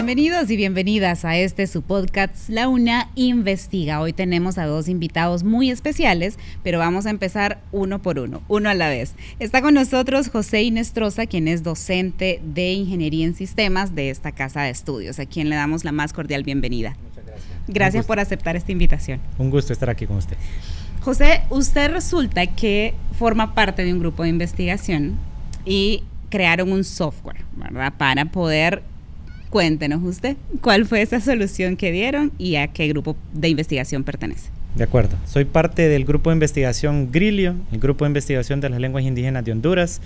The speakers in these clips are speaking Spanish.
Bienvenidos y bienvenidas a su podcast La Una Investiga. Hoy tenemos a dos invitados muy especiales, pero vamos a empezar uno por uno a la vez. Está con nosotros José Inestrosa, quien es docente de Ingeniería en Sistemas de esta casa de estudios, a quien le damos la más cordial bienvenida. Muchas gracias. Gracias por aceptar esta invitación. Un gusto estar aquí con usted. José, usted resulta que forma parte de un grupo de investigación y crearon un software, ¿verdad? Para poder... Cuéntenos usted, ¿cuál fue esa solución que dieron y a qué grupo de investigación pertenece? De acuerdo, soy parte del grupo de investigación Grilio, el grupo de investigación de las lenguas indígenas de Honduras.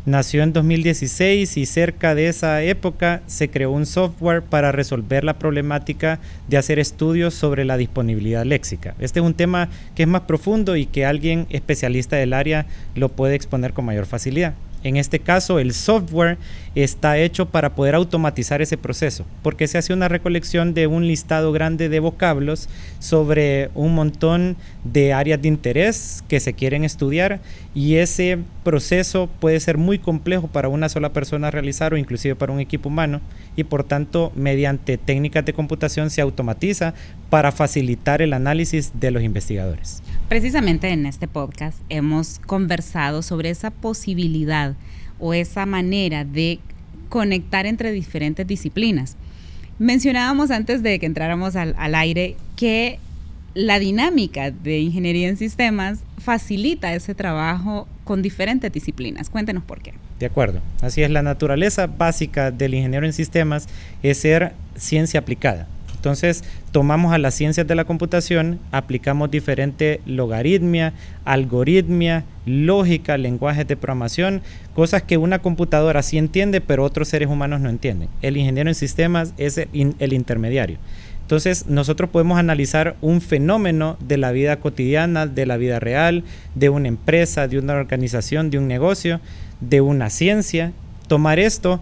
Nació en 2016 y cerca de esa época se creó un software para resolver la problemática de hacer estudios sobre la disponibilidad léxica. Este es un tema que es más profundo y que alguien especialista del área lo puede exponer con mayor facilidad. En este caso, el software está hecho para poder automatizar ese proceso, porque se hace una recolección de un listado grande de vocablos sobre un montón de áreas de interés que se quieren estudiar, y ese proceso puede ser muy complejo para una sola persona realizar o inclusive para un equipo humano, y por tanto, mediante técnicas de computación se automatiza para facilitar el análisis de los investigadores. Precisamente en este podcast hemos conversado sobre esa posibilidad o esa manera de conectar entre diferentes disciplinas. Mencionábamos antes de que entráramos al aire que la dinámica de Ingeniería en Sistemas facilita ese trabajo con diferentes disciplinas. Cuéntenos por qué. De acuerdo, así es. La naturaleza básica del ingeniero en sistemas es ser ciencia aplicada. Entonces, tomamos a las ciencias de la computación, aplicamos diferente logaritmia, algoritmia, lógica, lenguajes de programación, cosas que una computadora sí entiende, pero otros seres humanos no entienden. El ingeniero en sistemas es el intermediario. Entonces, nosotros podemos analizar un fenómeno de la vida cotidiana, de la vida real, de una empresa, de una organización, de un negocio, de una ciencia, tomar esto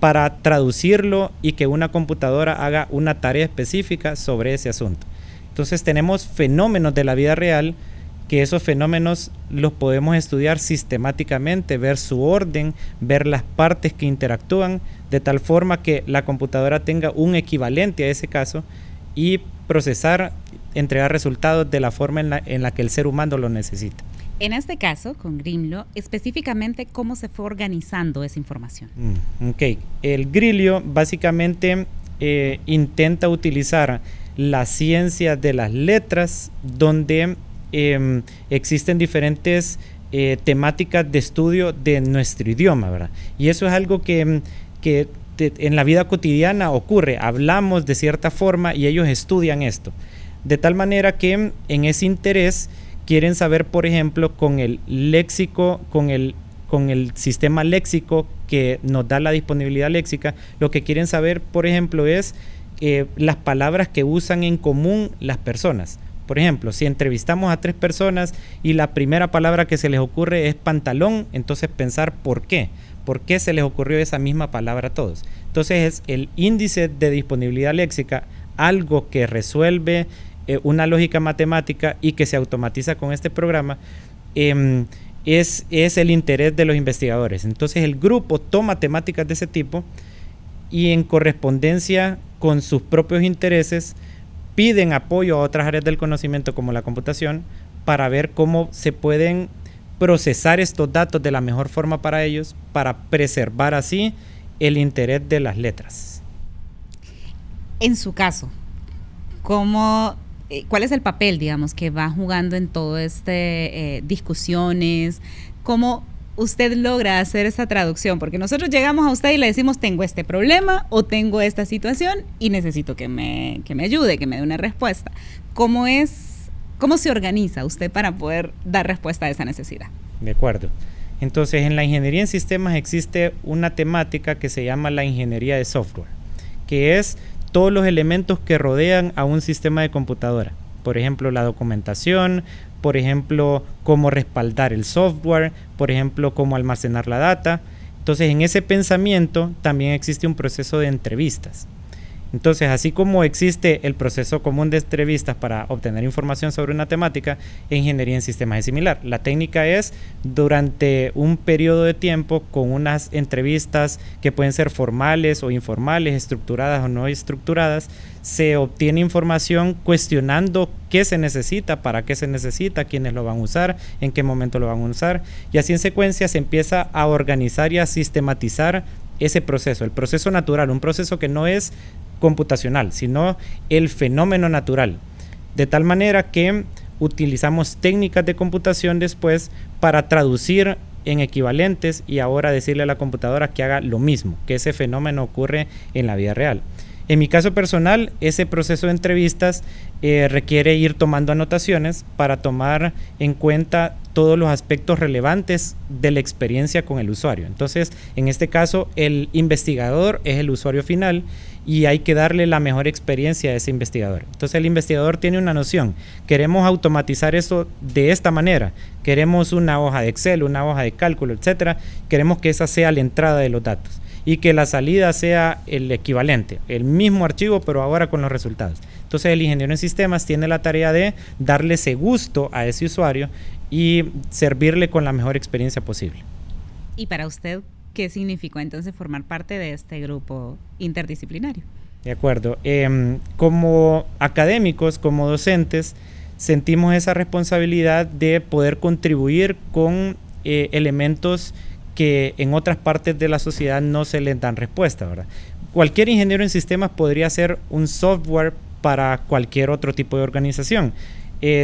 para traducirlo y que una computadora haga una tarea específica sobre ese asunto. Entonces tenemos fenómenos de la vida real, que esos fenómenos los podemos estudiar sistemáticamente, ver su orden, ver las partes que interactúan, de tal forma que la computadora tenga un equivalente a ese caso y procesar, entregar resultados de la forma en la que el ser humano lo necesita. En este caso, con Grilio, específicamente, ¿cómo se fue organizando esa información? Ok, el Grilio básicamente intenta utilizar la ciencia de las letras, donde existen diferentes temáticas de estudio de nuestro idioma, ¿verdad? Y eso es algo que en la vida cotidiana ocurre. Hablamos de cierta forma y ellos estudian esto. De tal manera que en ese interés quieren saber, por ejemplo, con el léxico, con el sistema léxico que nos da la disponibilidad léxica, lo que quieren saber, por ejemplo, es las palabras que usan en común las personas. Por ejemplo, si entrevistamos a 3 personas y la primera palabra que se les ocurre es pantalón, entonces pensar por qué se les ocurrió esa misma palabra a todos. Entonces es el índice de disponibilidad léxica, algo que resuelve una lógica matemática y que se automatiza con este programa, es el interés de los investigadores. Entonces el grupo toma temáticas de ese tipo y en correspondencia con sus propios intereses piden apoyo a otras áreas del conocimiento como la computación para ver cómo se pueden procesar estos datos de la mejor forma para ellos, para preservar así el interés de las letras. En su caso, ¿cuál es el papel, digamos, que va jugando en todo discusiones? ¿Cómo usted logra hacer esa traducción? Porque nosotros llegamos a usted y le decimos, tengo este problema o tengo esta situación y necesito que me ayude, que me dé una respuesta. ¿Cómo se organiza usted para poder dar respuesta a esa necesidad? De acuerdo. Entonces, en la ingeniería en sistemas existe una temática que se llama la ingeniería de software, que es todos los elementos que rodean a un sistema de computadora. Por ejemplo, la documentación, por ejemplo, cómo respaldar el software, por ejemplo, cómo almacenar la data. Entonces, en ese pensamiento también existe un proceso de entrevistas. Entonces, así como existe el proceso común de entrevistas para obtener información sobre una temática, en ingeniería en sistemas es similar. La técnica es durante un periodo de tiempo con unas entrevistas que pueden ser formales o informales, estructuradas o no estructuradas, se obtiene información cuestionando qué se necesita, para qué se necesita, quiénes lo van a usar, en qué momento lo van a usar, y así en secuencia se empieza a organizar y a sistematizar ese proceso, el proceso natural, un proceso que no es computacional, sino el fenómeno natural, de tal manera que utilizamos técnicas de computación después para traducir en equivalentes y ahora decirle a la computadora que haga lo mismo, que ese fenómeno ocurre en la vida real. En mi caso personal, ese proceso de entrevistas requiere ir tomando anotaciones para tomar en cuenta todos los aspectos relevantes de la experiencia con el usuario. Entonces, en este caso, el investigador es el usuario final y hay que darle la mejor experiencia a ese investigador. Entonces, el investigador tiene una noción. Queremos automatizar eso de esta manera. Queremos una hoja de Excel, una hoja de cálculo, etcétera. Queremos que esa sea la entrada de los datos y que la salida sea el equivalente, el mismo archivo, pero ahora con los resultados. Entonces, el ingeniero en sistemas tiene la tarea de darle ese gusto a ese usuario y servirle con la mejor experiencia posible. ¿Y para usted qué significó entonces formar parte de este grupo interdisciplinario? De acuerdo. Como académicos, como docentes, sentimos esa responsabilidad de poder contribuir con elementos que en otras partes de la sociedad no se les dan respuesta, ¿verdad? Cualquier ingeniero en sistemas podría ser un software para cualquier otro tipo de organización.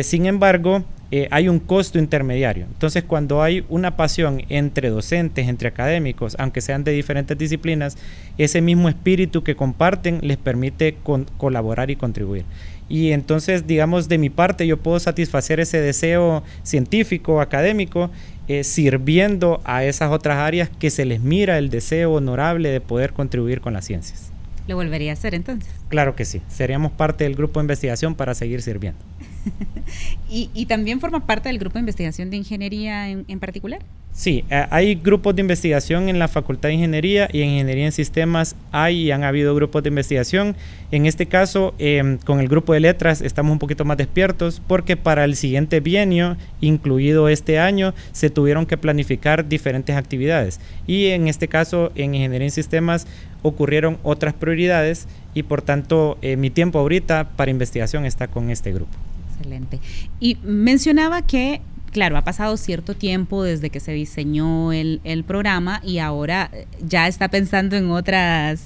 Sin embargo, hay un costo intermediario. Entonces, cuando hay una pasión entre docentes, entre académicos, aunque sean de diferentes disciplinas, ese mismo espíritu que comparten les permite colaborar y contribuir. Y entonces, digamos, de mi parte, yo puedo satisfacer ese deseo científico, académico, sirviendo a esas otras áreas que se les mira el deseo honorable de poder contribuir con las ciencias. ¿Lo volvería a hacer entonces? Claro que sí, seríamos parte del grupo de investigación para seguir sirviendo. ¿Y también forma parte del grupo de investigación de ingeniería en particular? Sí, hay grupos de investigación en la Facultad de Ingeniería y en Ingeniería en Sistemas hay y han habido grupos de investigación. En este caso, con el grupo de letras estamos un poquito más despiertos porque para el siguiente bienio, incluido este año, se tuvieron que planificar diferentes actividades. Y en este caso, en Ingeniería en Sistemas ocurrieron otras prioridades y por tanto mi tiempo ahorita para investigación está con este grupo. Excelente. Y mencionaba que claro, ha pasado cierto tiempo desde que se diseñó el programa y ahora ya está pensando en otras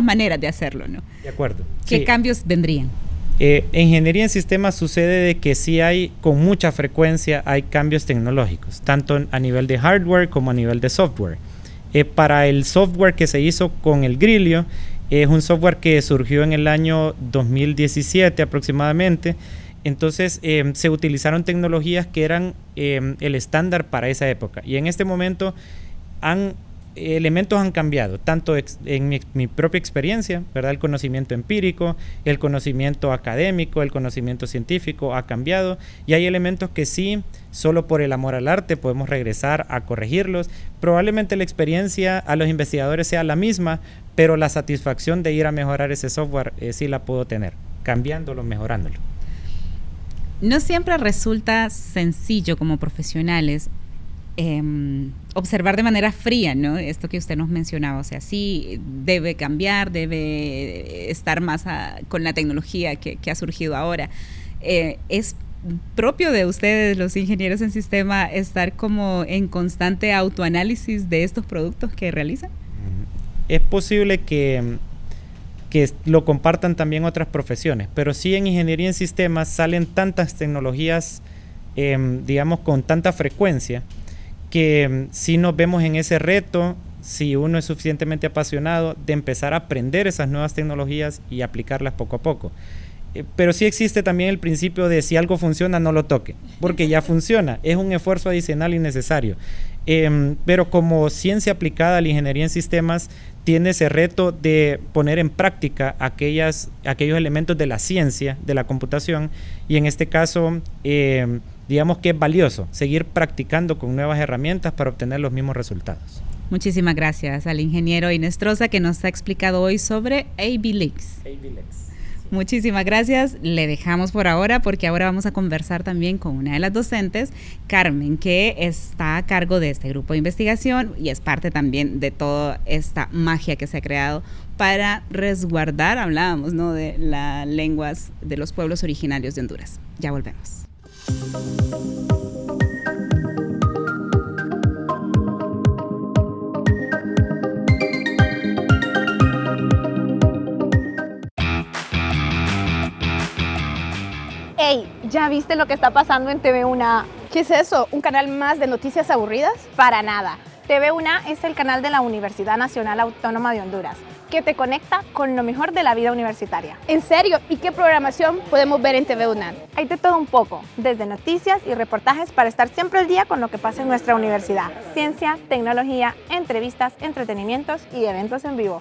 maneras de hacerlo, ¿no? De acuerdo. ¿Qué cambios vendrían? En ingeniería en sistemas sucede de que sí hay, con mucha frecuencia, hay cambios tecnológicos, tanto a nivel de hardware como a nivel de software. Para el software que se hizo con el Grilio, es un software que surgió en el año 2017 aproximadamente. Entonces se utilizaron tecnologías que eran el estándar para esa época y en este momento elementos han cambiado, tanto en mi propia experiencia, ¿verdad? El conocimiento empírico, el conocimiento académico, el conocimiento científico ha cambiado y hay elementos que sí, solo por el amor al arte podemos regresar a corregirlos. Probablemente la experiencia a los investigadores sea la misma, pero la satisfacción de ir a mejorar ese software sí la puedo tener, cambiándolo, mejorándolo. No siempre resulta sencillo como profesionales observar de manera fría, ¿no? Esto que usted nos mencionaba, o sea, sí debe cambiar, debe estar más con la tecnología que ha surgido ahora. ¿Es propio de ustedes, los ingenieros en sistema, estar como en constante autoanálisis de estos productos que realizan? Es posible que lo compartan también otras profesiones, pero sí en ingeniería en sistemas salen tantas tecnologías, digamos, con tanta frecuencia, que sí nos vemos en ese reto, si uno es suficientemente apasionado, de empezar a aprender esas nuevas tecnologías y aplicarlas poco a poco. Pero sí existe también el principio de si algo funciona, no lo toque, porque ya funciona, es un esfuerzo adicional innecesario. Pero como ciencia aplicada a la ingeniería en sistemas, tiene ese reto de poner en práctica aquellos elementos de la ciencia, de la computación, y en este caso, digamos que es valioso seguir practicando con nuevas herramientas para obtener los mismos resultados. Muchísimas gracias al ingeniero Inestrosa que nos ha explicado hoy sobre ABLIX. Muchísimas gracias. Le dejamos por ahora porque ahora vamos a conversar también con una de las docentes, Carmen, que está a cargo de este grupo de investigación y es parte también de toda esta magia que se ha creado para resguardar, hablábamos, ¿no?, de las lenguas de los pueblos originarios de Honduras. Ya volvemos. Hey, ¿ya viste lo que está pasando en TV1A? ¿Qué es eso? ¿Un canal más de noticias aburridas? Para nada. TV1A es el canal de la Universidad Nacional Autónoma de Honduras, que te conecta con lo mejor de la vida universitaria. ¿En serio? ¿Y qué programación podemos ver en TV1A? Hay de todo un poco, desde noticias y reportajes para estar siempre al día con lo que pasa en nuestra universidad. Ciencia, tecnología, entrevistas, entretenimientos y eventos en vivo.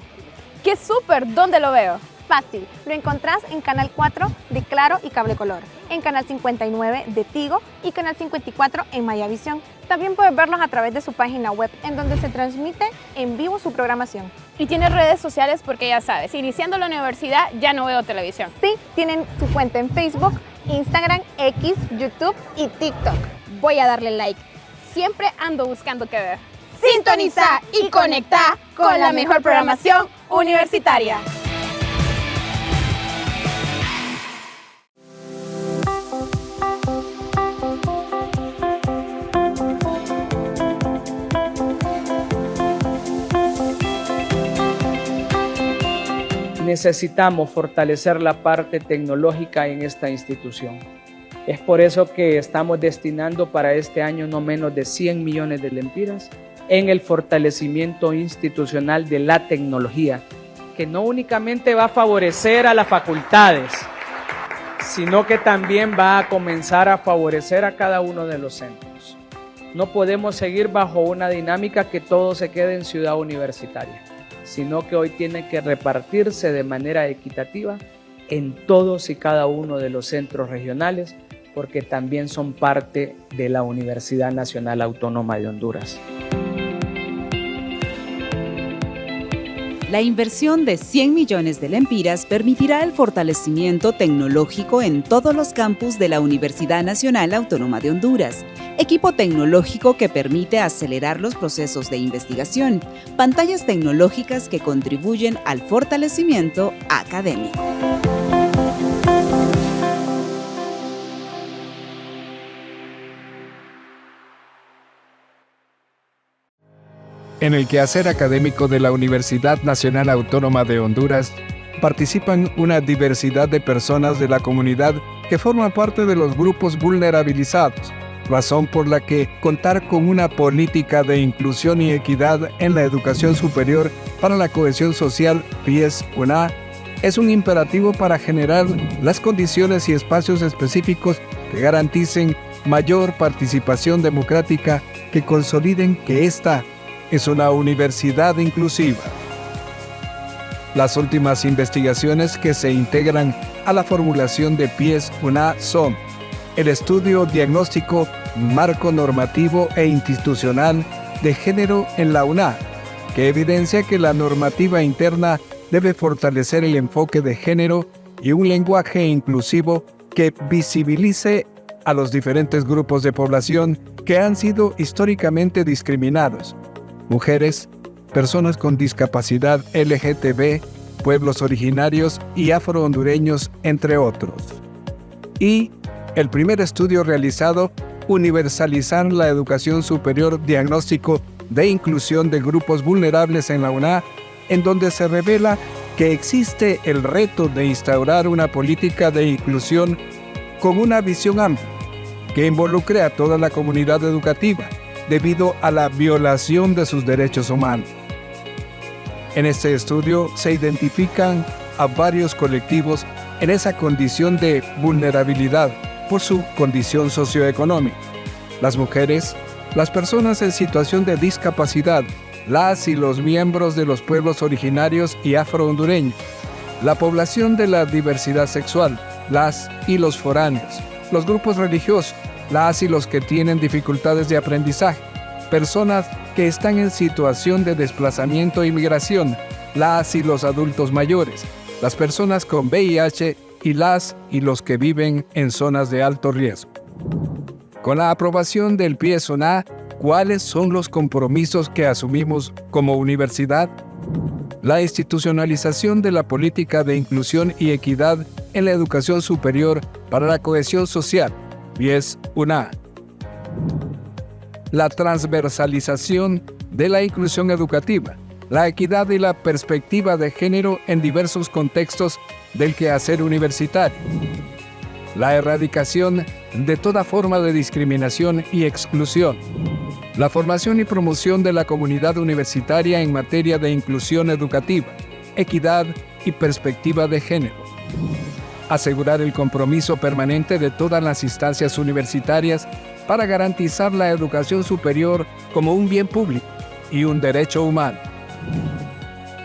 ¡Qué súper! ¿Dónde lo veo? Fácil, lo encontrás en Canal 4 de Claro y Cable Color, en Canal 59 de Tigo y Canal 54 en Mayavisión. También puedes verlos a través de su página web, en donde se transmite en vivo su programación. Y tiene redes sociales porque ya sabes, iniciando la universidad ya no veo televisión. Sí, tienen su cuenta en Facebook, Instagram, X, YouTube y TikTok. Voy a darle like. Siempre ando buscando qué ver. Sintoniza y conecta con la mejor programación universitaria. Necesitamos fortalecer la parte tecnológica en esta institución. Es por eso que estamos destinando para este año no menos de 100 millones de lempiras en el fortalecimiento institucional de la tecnología, que no únicamente va a favorecer a las facultades, sino que también va a comenzar a favorecer a cada uno de los centros. No podemos seguir bajo una dinámica que todo se quede en Ciudad Universitaria, sino que hoy tiene que repartirse de manera equitativa en todos y cada uno de los centros regionales, porque también son parte de la Universidad Nacional Autónoma de Honduras. La inversión de 100 millones de lempiras permitirá el fortalecimiento tecnológico en todos los campus de la Universidad Nacional Autónoma de Honduras. Equipo tecnológico que permite acelerar los procesos de investigación. Pantallas tecnológicas que contribuyen al fortalecimiento académico. En el quehacer académico de la Universidad Nacional Autónoma de Honduras, participan una diversidad de personas de la comunidad que forman parte de los grupos vulnerabilizados, razón por la que contar con una política de inclusión y equidad en la educación superior para la cohesión social PIES-UNA es un imperativo para generar las condiciones y espacios específicos que garanticen mayor participación democrática, que consoliden que esta es una universidad inclusiva. Las últimas investigaciones que se integran a la formulación de PIES-UNA son el estudio diagnóstico, marco normativo e institucional de género en la UNA, que evidencia que la normativa interna debe fortalecer el enfoque de género y un lenguaje inclusivo que visibilice a los diferentes grupos de población que han sido históricamente discriminados: mujeres, personas con discapacidad LGTB, pueblos originarios y afrohondureños, entre otros. Y el primer estudio realizado, universalizar la educación superior, diagnóstico de inclusión de grupos vulnerables en la UNA, en donde se revela que existe el reto de instaurar una política de inclusión con una visión amplia, que involucre a toda la comunidad educativa, debido a la violación de sus derechos humanos. En este estudio se identifican a varios colectivos en esa condición de vulnerabilidad por su condición socioeconómica: las mujeres, las personas en situación de discapacidad, las y los miembros de los pueblos originarios y afrohondureños, la población de la diversidad sexual, las y los foráneos, los grupos religiosos, las y los que tienen dificultades de aprendizaje, personas que están en situación de desplazamiento e migración, las y los adultos mayores, las personas con VIH y las y los que viven en zonas de alto riesgo. Con la aprobación del PIE-SONA, ¿cuáles son los compromisos que asumimos como universidad? La institucionalización de la política de inclusión y equidad en la educación superior para la cohesión social, PIE-UNA. La transversalización de la inclusión educativa, la equidad y la perspectiva de género en diversos contextos del quehacer universitario. La erradicación de toda forma de discriminación y exclusión. La formación y promoción de la comunidad universitaria en materia de inclusión educativa, equidad y perspectiva de género. Asegurar el compromiso permanente de todas las instancias universitarias para garantizar la educación superior como un bien público y un derecho humano.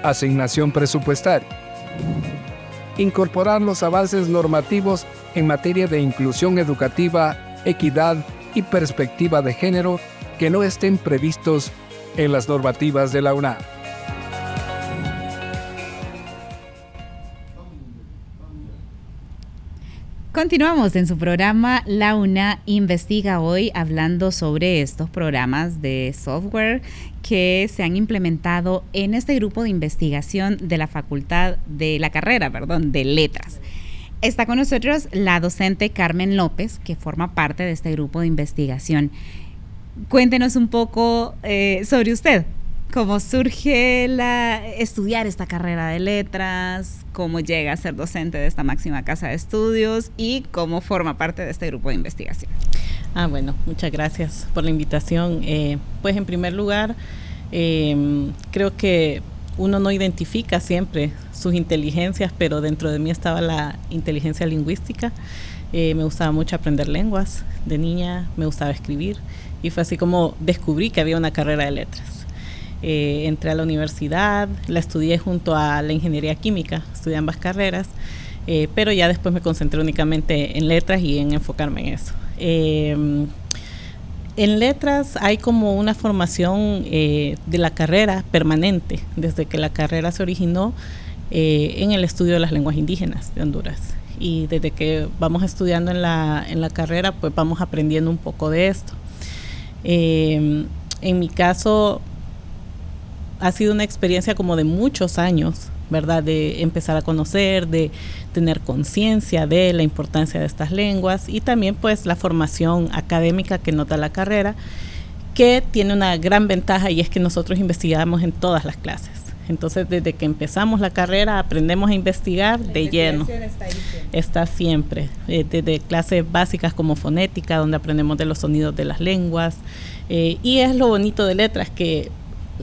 Asignación presupuestaria. Incorporar los avances normativos en materia de inclusión educativa, equidad y perspectiva de género que no estén previstos en las normativas de la UNA. Continuamos en su programa La UNA Investiga hoy hablando sobre estos programas de software que se han implementado en este grupo de investigación de la carrera de Letras. Está con nosotros la docente Carmen López, que forma parte de este grupo de investigación. Cuéntenos un poco sobre usted. ¿Cómo surge estudiar esta carrera de letras? ¿Cómo llega a ser docente de esta máxima casa de estudios? ¿Y cómo forma parte de este grupo de investigación? Bueno, muchas gracias por la invitación. Pues en primer lugar, creo que uno no identifica siempre sus inteligencias, pero dentro de mí estaba la inteligencia lingüística. Me gustaba mucho aprender lenguas. De niña me gustaba escribir y fue así como descubrí que había una carrera de letras. Entré a la universidad, la estudié junto a la ingeniería química, estudié ambas carreras, pero ya después me concentré únicamente en letras y en enfocarme en eso. En letras hay como una formación de la carrera permanente, desde que la carrera se originó en el estudio de las lenguas indígenas de Honduras. Y desde que vamos estudiando en la carrera, pues vamos aprendiendo un poco de esto. En mi caso, ha sido una experiencia como de muchos años, ¿verdad? De empezar a conocer, de tener conciencia de la importancia de estas lenguas y también pues la formación académica que nos da la carrera, que tiene una gran ventaja y es que nosotros investigamos en todas las clases. Entonces, desde que empezamos la carrera, aprendemos a investigar de lleno. Está siempre, desde clases básicas como fonética, donde aprendemos de los sonidos de las lenguas. Y es lo bonito de letras, que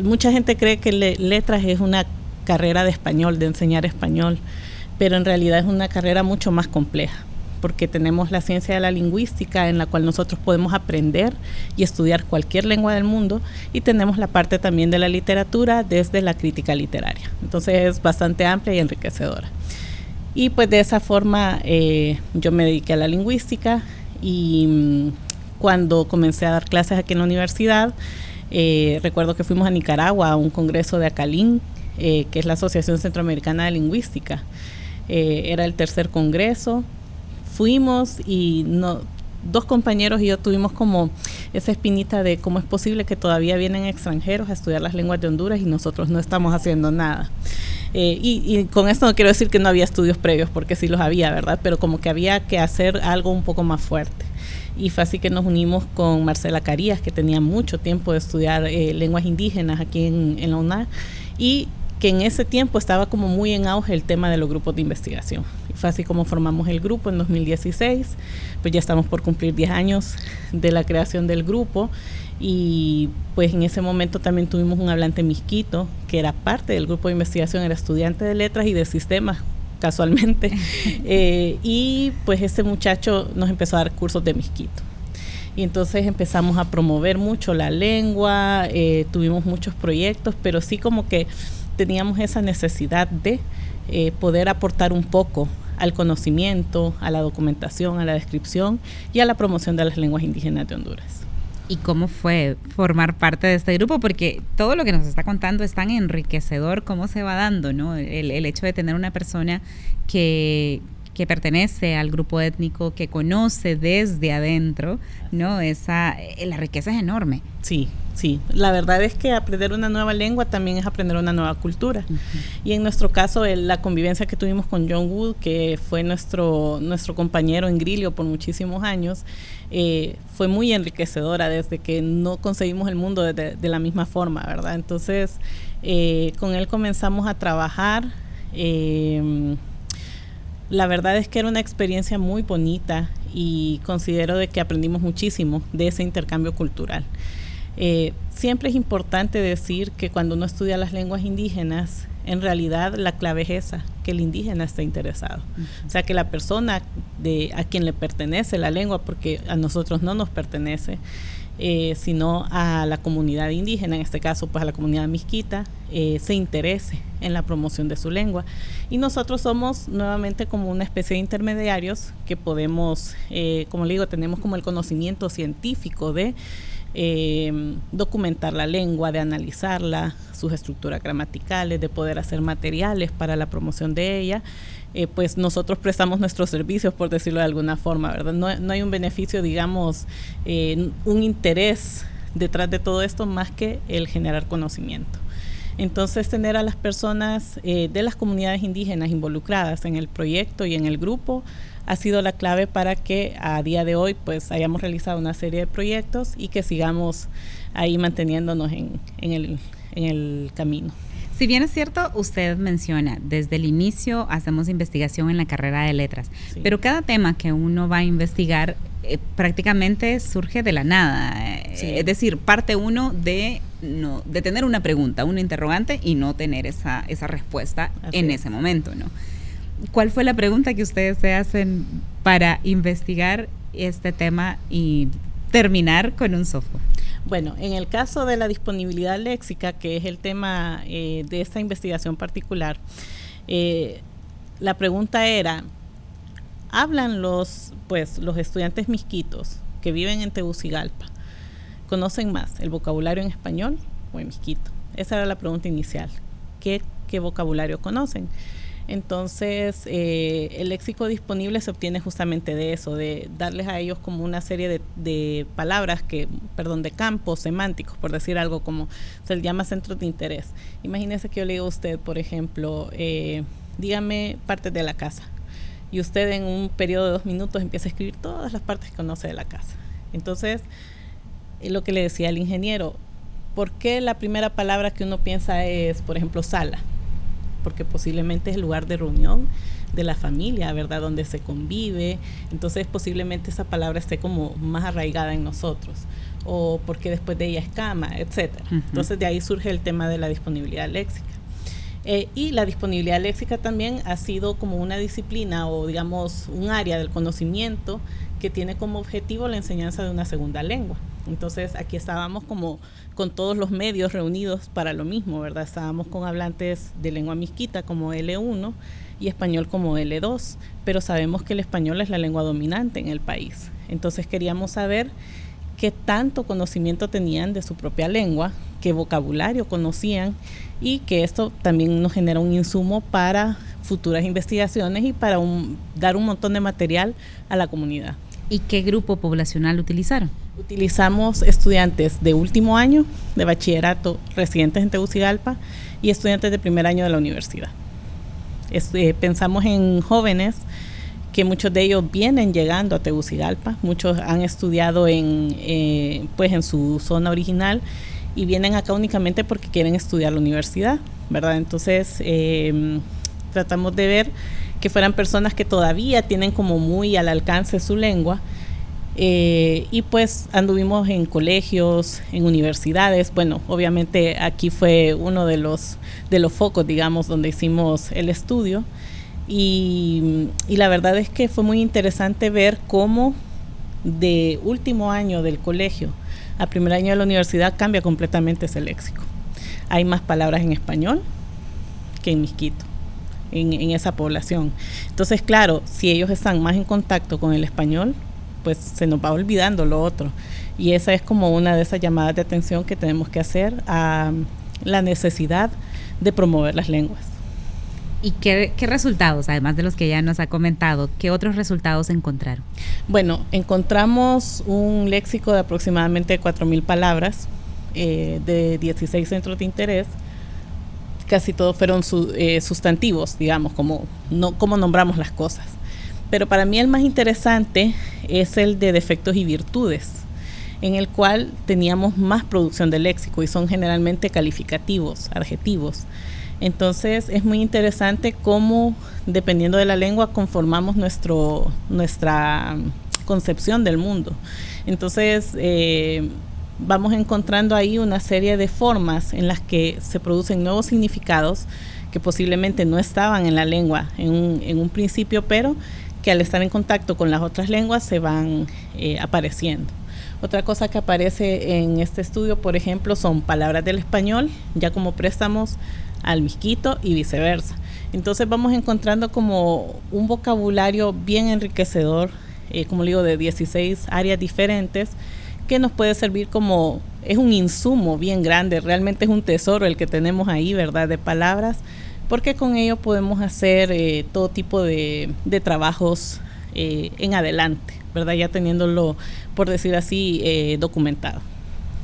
mucha gente cree que letras es una carrera de español, de enseñar español, pero en realidad es una carrera mucho más compleja, porque tenemos la ciencia de la lingüística en la cual nosotros podemos aprender y estudiar cualquier lengua del mundo, y tenemos la parte también de la literatura desde la crítica literaria. Entonces es bastante amplia y enriquecedora. Y pues de esa forma yo me dediqué a la lingüística y cuando comencé a dar clases aquí en la universidad, recuerdo que fuimos a Nicaragua a un congreso de ACALIN, que es la Asociación Centroamericana de Lingüística. Era el tercer congreso. Fuimos y dos compañeros y yo tuvimos como esa espinita de cómo es posible que todavía vienen extranjeros a estudiar las lenguas de Honduras y nosotros no estamos haciendo nada. Y con esto no quiero decir que no había estudios previos, porque sí los había, ¿verdad? Pero como que había que hacer algo un poco más fuerte. Y fue así que nos unimos con Marcela Carías, que tenía mucho tiempo de estudiar lenguas indígenas aquí en la UNA, y que en ese tiempo estaba como muy en auge el tema de los grupos de investigación. Y fue así como formamos el grupo en 2016, pues ya estamos por cumplir 10 años de la creación del grupo, y pues en ese momento también tuvimos un hablante misquito, que era parte del grupo de investigación, era estudiante de letras y de sistemas, casualmente, y pues este muchacho nos empezó a dar cursos de misquito. Y entonces empezamos a promover mucho la lengua, tuvimos muchos proyectos, pero sí como que teníamos esa necesidad de poder aportar un poco al conocimiento, a la documentación, a la descripción y a la promoción de las lenguas indígenas de Honduras. ¿Y cómo fue formar parte de este grupo? Porque todo lo que nos está contando es tan enriquecedor, cómo se va dando, ¿no? El hecho de tener una persona que pertenece al grupo étnico, que conoce desde adentro, ¿no? La riqueza es enorme. Sí. La verdad es que aprender una nueva lengua también es aprender una nueva cultura. Uh-huh. Y en nuestro caso, la convivencia que tuvimos con John Wood, que fue nuestro compañero en Grilio por muchísimos años, fue muy enriquecedora desde que no concebimos el mundo de la misma forma, ¿verdad? Entonces, con él comenzamos a trabajar. La verdad es que era una experiencia muy bonita y considero de que aprendimos muchísimo de ese intercambio cultural. Siempre es importante decir que cuando uno estudia las lenguas indígenas, en realidad la clave es esa, que el indígena esté interesado. Uh-huh. O sea, que la persona a quien le pertenece la lengua, porque a nosotros no nos pertenece, sino a la comunidad indígena, en este caso pues a la comunidad Miskita, se interese en la promoción de su lengua. Y nosotros somos nuevamente como una especie de intermediarios que podemos, como le digo, tenemos como el conocimiento científico de documentar la lengua, de analizarla, sus estructuras gramaticales, de poder hacer materiales para la promoción de ella. Pues nosotros prestamos nuestros servicios, por decirlo de alguna forma, ¿verdad? No hay un beneficio, digamos, un interés detrás de todo esto más que el generar conocimiento. Entonces, tener a las personas de las comunidades indígenas involucradas en el proyecto y en el grupo ha sido la clave para que a día de hoy pues hayamos realizado una serie de proyectos y que sigamos ahí manteniéndonos en el camino. Si bien es cierto, usted menciona, desde el inicio hacemos investigación en la carrera de letras, sí, pero cada tema que uno va a investigar prácticamente surge de la nada. Sí. Es decir, parte uno de tener una pregunta, una interrogante y no tener esa respuesta en ese momento, ¿no? ¿Cuál fue la pregunta que ustedes se hacen para investigar este tema y terminar con un software? Bueno, en el caso de la disponibilidad léxica, que es el tema de esta investigación particular, la pregunta era, ¿hablan los estudiantes misquitos que viven en Tegucigalpa? ¿Conocen más el vocabulario en español o en misquito? Esa era la pregunta inicial. ¿Qué vocabulario conocen? Entonces, el léxico disponible se obtiene justamente de eso, de darles a ellos como una serie de palabras de campos semánticos, por decir algo, como se le llama centros de interés. Imagínese que yo le digo a usted, por ejemplo, dígame partes de la casa. Y usted en un periodo de 2 minutos empieza a escribir todas las partes que conoce de la casa. Entonces, lo que le decía al ingeniero, ¿por qué la primera palabra que uno piensa es, por ejemplo, sala? Porque posiblemente es el lugar de reunión de la familia, ¿verdad? Donde se convive. Entonces, posiblemente esa palabra esté como más arraigada en nosotros. O porque después de ella es cama, etcétera. Uh-huh. Entonces, de ahí surge el tema de la disponibilidad léxica. Y la disponibilidad léxica también ha sido como una disciplina o, digamos, un área del conocimiento que tiene como objetivo la enseñanza de una segunda lengua. Entonces, aquí estábamos como con todos los medios reunidos para lo mismo, ¿verdad? Estábamos con hablantes de lengua misquita como L1 y español como L2, pero sabemos que el español es la lengua dominante en el país. Entonces, queríamos saber qué tanto conocimiento tenían de su propia lengua, qué vocabulario conocían y que esto también nos genera un insumo para futuras investigaciones y para dar un montón de material a la comunidad. ¿Y qué grupo poblacional utilizaron? Utilizamos estudiantes de último año de bachillerato residentes en Tegucigalpa y estudiantes de primer año de la universidad. Pensamos en jóvenes que muchos de ellos vienen llegando a Tegucigalpa, muchos han estudiado en su zona original y vienen acá únicamente porque quieren estudiar la universidad, ¿verdad? Entonces tratamos de ver que fueran personas que todavía tienen como muy al alcance su lengua y pues anduvimos en colegios, en universidades. Bueno, obviamente aquí fue uno de los focos, digamos, donde hicimos el estudio y la verdad es que fue muy interesante ver cómo de último año del colegio a primer año de la universidad cambia completamente ese léxico. Hay más palabras en español que en misquito. En esa población. Entonces, claro, si ellos están más en contacto con el español, pues se nos va olvidando lo otro. Y esa es como una de esas llamadas de atención que tenemos que hacer a la necesidad de promover las lenguas. ¿Y qué resultados, además de los que ya nos ha comentado, qué otros resultados encontraron? Bueno, encontramos un léxico de aproximadamente 4,000 palabras de 16 centros de interés. Casi todos fueron sustantivos, digamos, cómo nombramos las cosas. Pero para mí el más interesante es el de defectos y virtudes, en el cual teníamos más producción de léxico y son generalmente calificativos, adjetivos. Entonces es muy interesante cómo, dependiendo de la lengua, conformamos nuestra concepción del mundo. Entonces vamos encontrando ahí una serie de formas en las que se producen nuevos significados que posiblemente no estaban en la lengua en un principio, pero que al estar en contacto con las otras lenguas se van apareciendo. Otra cosa que aparece en este estudio, por ejemplo, son palabras del español, ya como préstamos al misquito y viceversa. Entonces vamos encontrando como un vocabulario bien enriquecedor, como le digo, de 16 áreas diferentes, que nos puede servir como, es un insumo bien grande, realmente es un tesoro el que tenemos ahí, ¿verdad?, de palabras, porque con ello podemos hacer todo tipo de trabajos en adelante, ¿verdad?, ya teniéndolo, por decir así, documentado.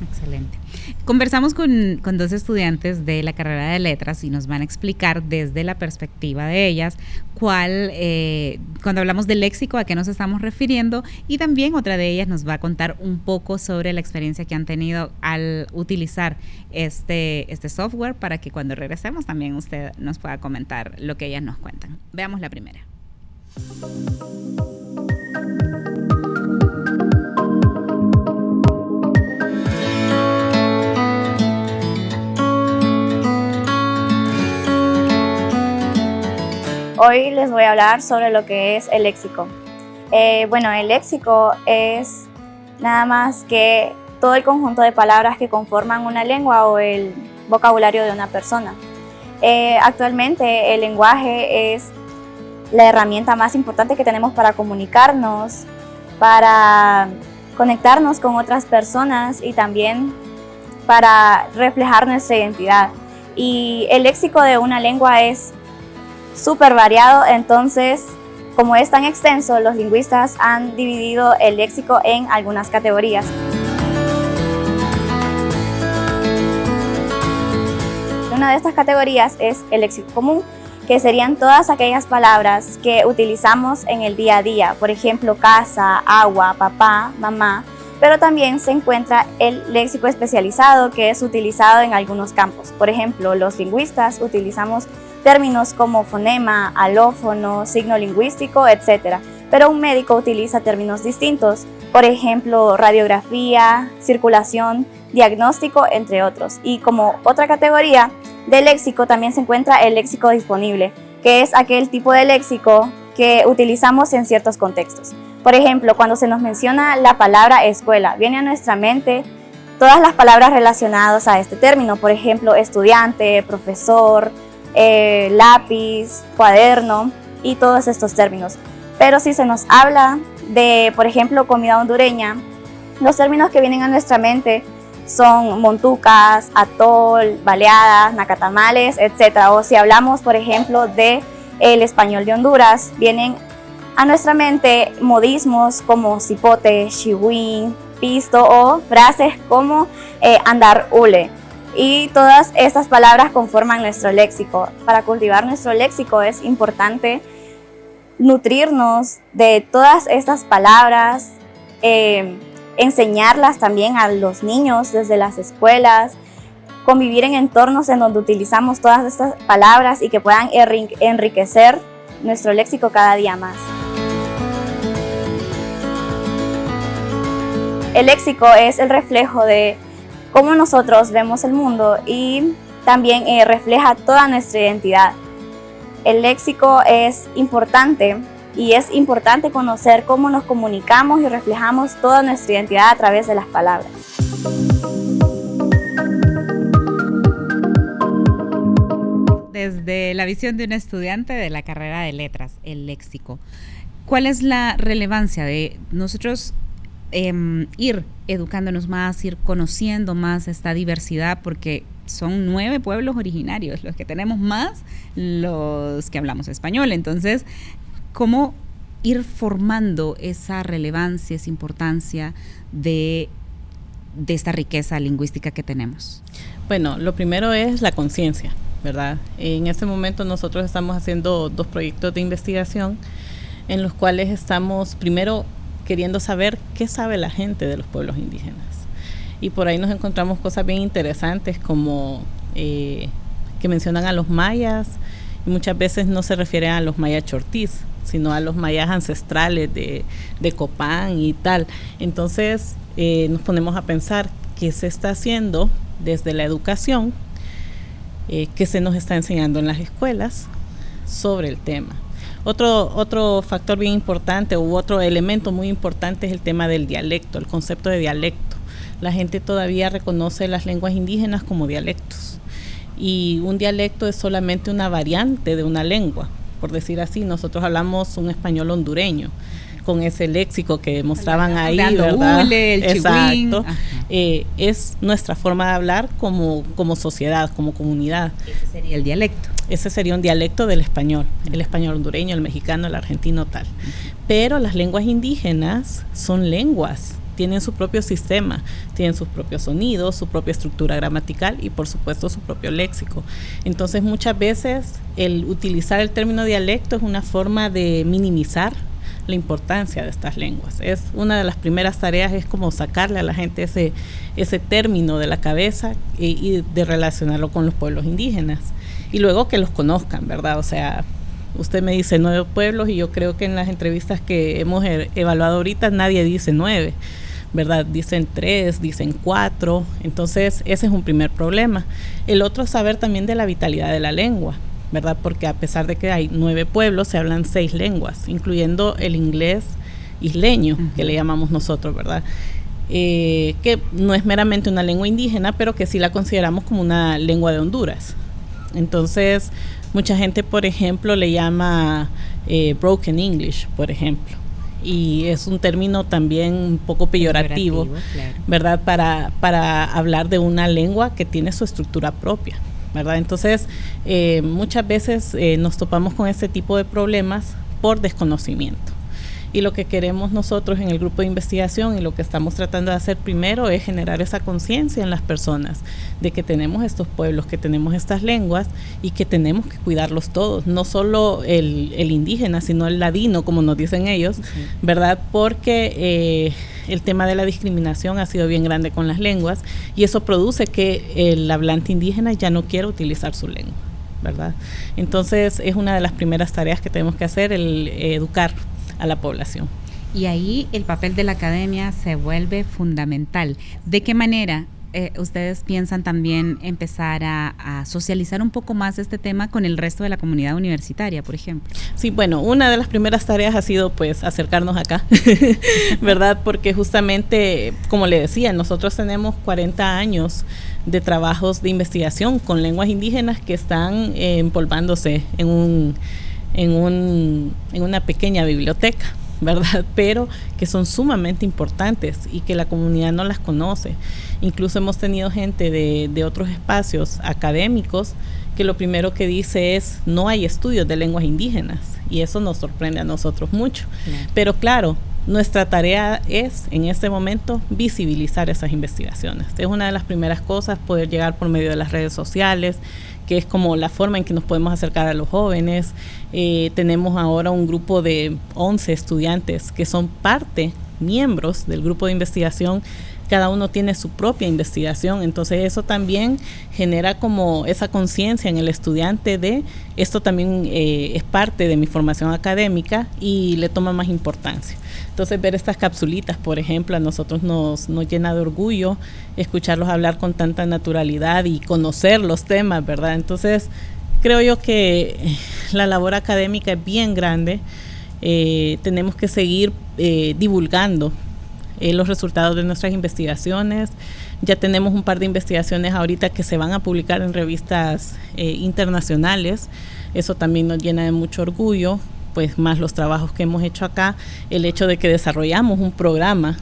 Excelente. Conversamos con dos estudiantes de la carrera de letras y nos van a explicar desde la perspectiva de ellas cuando hablamos de léxico, a qué nos estamos refiriendo, y también otra de ellas nos va a contar un poco sobre la experiencia que han tenido al utilizar este software, para que cuando regresemos también usted nos pueda comentar lo que ellas nos cuentan. Veamos la primera. Hoy les voy a hablar sobre lo que es el léxico. Bueno, el léxico es nada más que todo el conjunto de palabras que conforman una lengua o el vocabulario de una persona. Actualmente el lenguaje es la herramienta más importante que tenemos para comunicarnos, para conectarnos con otras personas y también para reflejar nuestra identidad. Y el léxico de una lengua es súper variado, entonces, como es tan extenso, los lingüistas han dividido el léxico en algunas categorías. Una de estas categorías es el léxico común, que serían todas aquellas palabras que utilizamos en el día a día, por ejemplo, casa, agua, papá, mamá, pero también se encuentra el léxico especializado, que es utilizado en algunos campos. Por ejemplo, los lingüistas utilizamos términos como fonema, alófono, signo lingüístico, etc. Pero un médico utiliza términos distintos, por ejemplo, radiografía, circulación, diagnóstico, entre otros. Y como otra categoría de léxico también se encuentra el léxico disponible, que es aquel tipo de léxico que utilizamos en ciertos contextos. Por ejemplo, cuando se nos menciona la palabra escuela, viene a nuestra mente todas las palabras relacionadas a este término, por ejemplo, estudiante, profesor, lápiz, cuaderno y todos estos términos. Pero si se nos habla de, por ejemplo, comida hondureña, los términos que vienen a nuestra mente son montucas, atol, baleadas, nacatamales, etc. O si hablamos, por ejemplo, de el español de Honduras, vienen a nuestra mente modismos como cipote, chihuín, pisto o frases como andar hule. Y todas estas palabras conforman nuestro léxico. Para cultivar nuestro léxico es importante nutrirnos de todas estas palabras, enseñarlas también a los niños desde las escuelas, convivir en entornos en donde utilizamos todas estas palabras y que puedan enriquecer nuestro léxico cada día más. El léxico es el reflejo de cómo nosotros vemos el mundo y también refleja toda nuestra identidad. El léxico es importante y es importante conocer cómo nos comunicamos y reflejamos toda nuestra identidad a través de las palabras. desde la visión de un estudiante de la carrera de letras, el léxico, ¿cuál es la relevancia de nosotros ir educándonos más, ir conociendo más esta diversidad? Porque son 9 pueblos originarios los que tenemos, más los que hablamos español. Entonces, ¿cómo ir formando esa relevancia, esa importancia de esta riqueza lingüística que tenemos? Bueno, lo primero es la conciencia, ¿verdad? En este momento nosotros estamos haciendo 2 proyectos de investigación en los cuales estamos primero queriendo saber qué sabe la gente de los pueblos indígenas. Y por ahí nos encontramos cosas bien interesantes como que mencionan a los mayas, y muchas veces no se refiere a los mayas chortís, sino a los mayas ancestrales de Copán y tal. Entonces nos ponemos a pensar qué se está haciendo desde la educación, qué se nos está enseñando en las escuelas sobre el tema. Otro factor bien importante u otro elemento muy importante es el tema del dialecto, el concepto de dialecto. La gente todavía reconoce las lenguas indígenas como dialectos, y un dialecto es solamente una variante de una lengua. Por decir así, nosotros hablamos un español hondureño, con ese léxico que mostraban ahí, ¿verdad? El exacto. Es nuestra forma de hablar como sociedad, como comunidad. Ese sería el dialecto. Ese sería un dialecto del español, el español hondureño, el mexicano, el argentino, tal. Pero las lenguas indígenas son lenguas, tienen su propio sistema, tienen sus propios sonidos, su propia estructura gramatical y por supuesto su propio léxico. Entonces muchas veces el utilizar el término dialecto es una forma de minimizar la importancia de estas lenguas. Es una de las primeras tareas, es como sacarle a la gente ese término de la cabeza y de relacionarlo con los pueblos indígenas. Y luego que los conozcan, ¿verdad? O sea, usted me dice 9 pueblos y yo creo que en las entrevistas que hemos evaluado ahorita nadie dice 9, ¿verdad? Dicen 3, dicen 4. Entonces ese es un primer problema. El otro es saber también de la vitalidad de la lengua, ¿verdad? Porque a pesar de que hay 9 pueblos, se hablan 6 lenguas, incluyendo el inglés isleño, que le llamamos nosotros, ¿verdad? Que no es meramente una lengua indígena, pero que sí la consideramos como una lengua de Honduras. Entonces, mucha gente, por ejemplo, le llama broken English, por ejemplo. Y es un término también un poco peyorativo, claro, ¿verdad? Para hablar de una lengua que tiene su estructura propia, ¿verdad? Entonces, muchas veces nos topamos con este tipo de problemas por desconocimiento. Y lo que queremos nosotros en el grupo de investigación y lo que estamos tratando de hacer primero es generar esa conciencia en las personas de que tenemos estos pueblos, que tenemos estas lenguas y que tenemos que cuidarlos todos, no solo el indígena, sino el ladino, como nos dicen ellos, ¿verdad? Porque el tema de la discriminación ha sido bien grande con las lenguas y eso produce que el hablante indígena ya no quiera utilizar su lengua, ¿verdad? Entonces es una de las primeras tareas que tenemos que hacer, el educar a la población. Y ahí el papel de la academia se vuelve fundamental. ¿De qué manera ustedes piensan también empezar a socializar un poco más este tema con el resto de la comunidad universitaria, por ejemplo? Sí, bueno, una de las primeras tareas ha sido pues acercarnos acá, ¿verdad? Porque justamente, como le decía, nosotros tenemos 40 años de trabajos de investigación con lenguas indígenas que están empolvándose en una pequeña biblioteca, ¿verdad? Pero que son sumamente importantes y que la comunidad no las conoce. Incluso hemos tenido gente de otros espacios académicos que lo primero que dice es no hay estudios de lenguas indígenas y eso nos sorprende a nosotros mucho. Pero claro, nuestra tarea es en este momento visibilizar esas investigaciones. Es una de las primeras cosas, poder llegar por medio de las redes sociales, que es como la forma en que nos podemos acercar a los jóvenes. Tenemos ahora un grupo de 11 estudiantes que son miembros del grupo de investigación. Cada uno tiene su propia investigación, entonces eso también genera como esa conciencia en el estudiante de esto también es parte de mi formación académica y le toma más importancia. Entonces ver estas capsulitas, por ejemplo, a nosotros nos llena de orgullo escucharlos hablar con tanta naturalidad y conocer los temas, ¿verdad? Entonces creo yo que la labor académica es bien grande, tenemos que seguir divulgando los resultados de nuestras investigaciones. Ya tenemos un par de investigaciones ahorita que se van a publicar en revistas internacionales. Eso también nos llena de mucho orgullo, pues más los trabajos que hemos hecho acá, el hecho de que desarrollamos un programa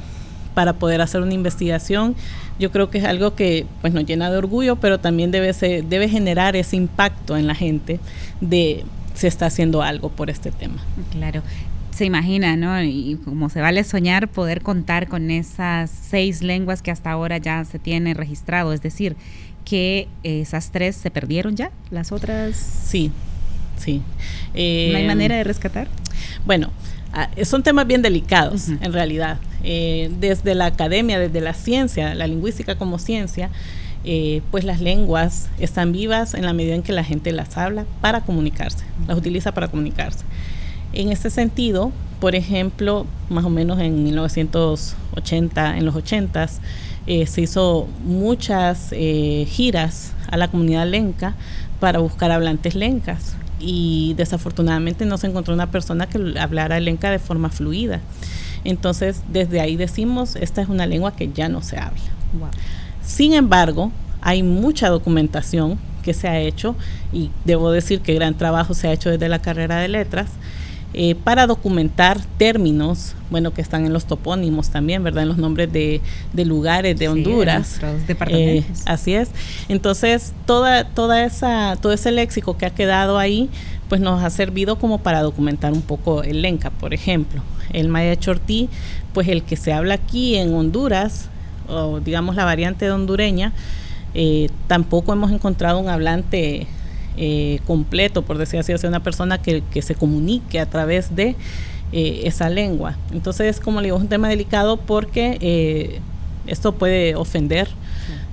para poder hacer una investigación, yo creo que es algo que pues nos llena de orgullo, pero también debe generar ese impacto en la gente de se está haciendo algo por este tema. Claro. Se imagina, ¿no? Y como se vale soñar, poder contar con esas 6 lenguas que hasta ahora ya se tienen registrado, es decir, que esas 3 se perdieron ya, las otras... Sí. ¿No hay manera de rescatar? Bueno, son temas bien delicados, en realidad. Desde la academia, desde la ciencia, la lingüística como ciencia, pues las lenguas están vivas en la medida en que la gente las habla para comunicarse, las utiliza para comunicarse. En este sentido, por ejemplo, más o menos en 1980, en los 80s, se hizo muchas giras a la comunidad lenca para buscar hablantes lencas, y desafortunadamente no se encontró una persona que hablara el lenca de forma fluida. Entonces, desde ahí decimos, esta es una lengua que ya no se habla. Wow. Sin embargo, hay mucha documentación que se ha hecho, y debo decir que gran trabajo se ha hecho desde la carrera de letras, para documentar términos, bueno, que están en los topónimos también, ¿verdad? En los nombres de lugares de Honduras. De departamentos. Así es. Entonces, todo ese léxico que ha quedado ahí, pues nos ha servido como para documentar un poco el lenca, por ejemplo. El maya chortí, pues el que se habla aquí en Honduras, o digamos la variante hondureña, tampoco hemos encontrado un hablante completo, por decir así, o sea, una persona que se comunique a través de esa lengua. Entonces, como le digo, es un tema delicado porque esto puede ofender,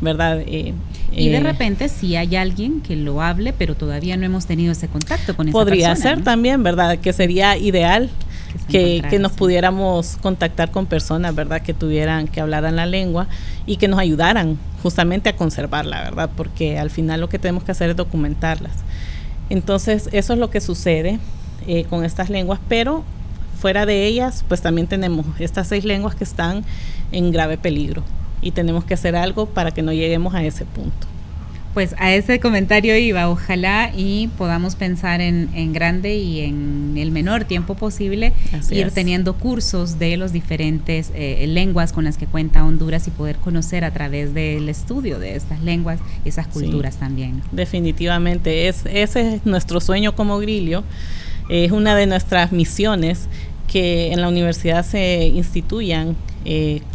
¿verdad? Y de repente si hay alguien que lo hable, pero todavía no hemos tenido ese contacto con esa persona. Podría ser, ¿no? También, ¿verdad? Que sería ideal que nos pudiéramos contactar con personas, ¿verdad? Que hablaran la lengua y que nos ayudaran justamente a conservarla, ¿verdad? Porque al final lo que tenemos que hacer es documentarlas. Entonces, eso es lo que sucede con estas lenguas, pero fuera de ellas, pues también tenemos estas 6 lenguas que están en grave peligro, y tenemos que hacer algo para que no lleguemos a ese punto. Pues a ese comentario iba, ojalá y podamos pensar en grande y en el menor tiempo posible, ir teniendo cursos de los diferentes lenguas con las que cuenta Honduras y poder conocer a través del estudio de estas lenguas, esas culturas también. Definitivamente, ese es nuestro sueño como Grilio, es una de nuestras misiones que en la universidad se instituyan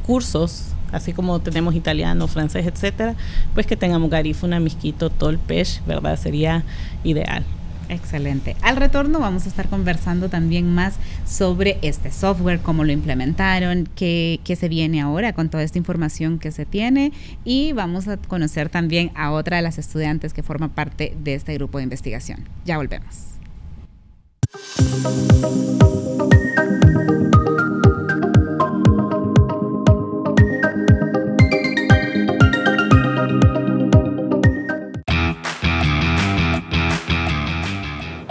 cursos, así como tenemos italiano, francés, etcétera, pues que tengamos garífuna, misquito, tolpech, ¿verdad? Sería ideal. Excelente. Al retorno vamos a estar conversando también más sobre este software, cómo lo implementaron, qué se viene ahora con toda esta información que se tiene, y vamos a conocer también a otra de las estudiantes que forma parte de este grupo de investigación. Ya volvemos.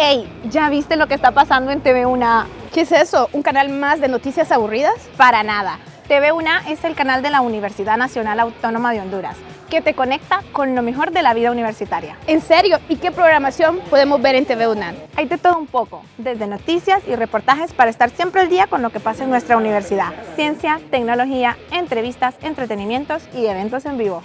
Ey, ¿ya viste lo que está pasando en TV1A? ¿Qué es eso? ¿Un canal más de noticias aburridas? Para nada. TV1A es el canal de la Universidad Nacional Autónoma de Honduras, que te conecta con lo mejor de la vida universitaria. ¿En serio? ¿Y qué programación podemos ver en TV1A? Hay de todo un poco, desde noticias y reportajes para estar siempre al día con lo que pasa en nuestra universidad. Ciencia, tecnología, entrevistas, entretenimientos y eventos en vivo.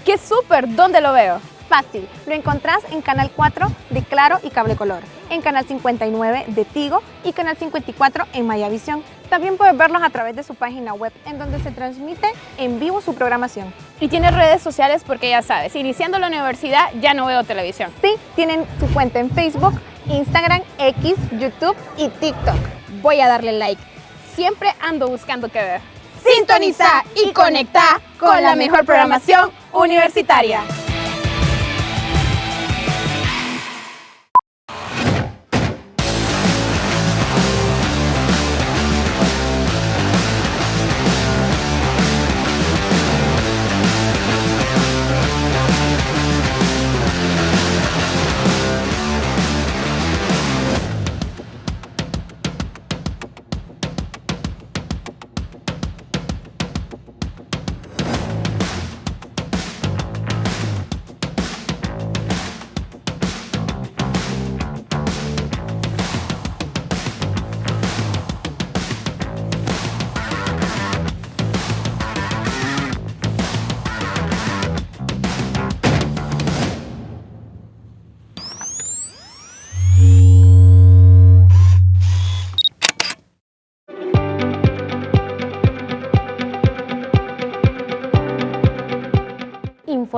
¡Qué súper! ¿Dónde lo veo? Fácil, lo encontrás en Canal 4 de Claro y Cable Color, en Canal 59 de Tigo y Canal 54 en Mayavisión. También puedes verlos a través de su página web, en donde se transmite en vivo su programación. Y tiene redes sociales porque ya sabes, iniciando la universidad ya no veo televisión. Sí, tienen su cuenta en Facebook, Instagram, X, YouTube y TikTok. Voy a darle like. Siempre ando buscando qué ver. Sintoniza y conecta con la mejor programación universitaria.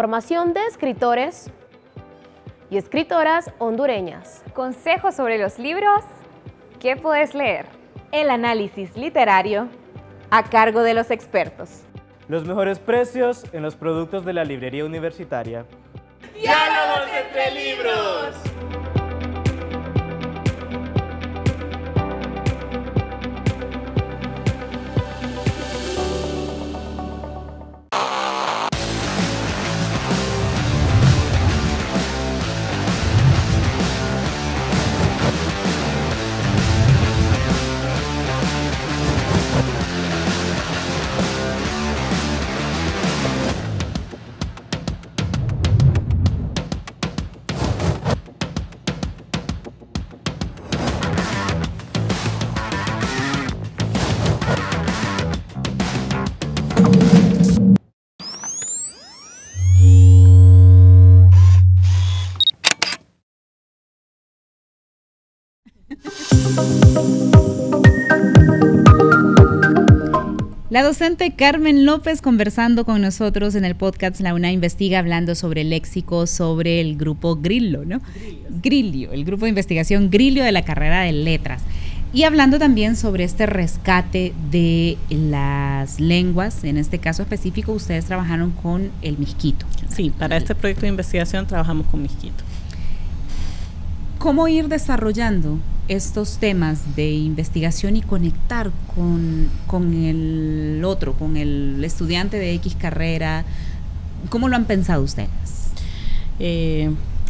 formación de escritores y escritoras hondureñas. Consejos sobre los libros que puedes leer. El análisis literario a cargo de los expertos. Los mejores precios en los productos de la librería universitaria. ¡Diálogos entre libros! La docente Carmen López conversando con nosotros en el podcast La UNA Investiga, hablando sobre el léxico, sobre el grupo Grillo, ¿no? Grillo, el grupo de investigación Grillo de la carrera de letras. Y hablando también sobre este rescate de las lenguas, en este caso específico ustedes trabajaron con el Miskito. Sí, para este proyecto de investigación trabajamos con Miskito. ¿Cómo ir desarrollando estos temas de investigación y conectar con el otro, con el estudiante de X carrera? ¿Cómo lo han pensado ustedes?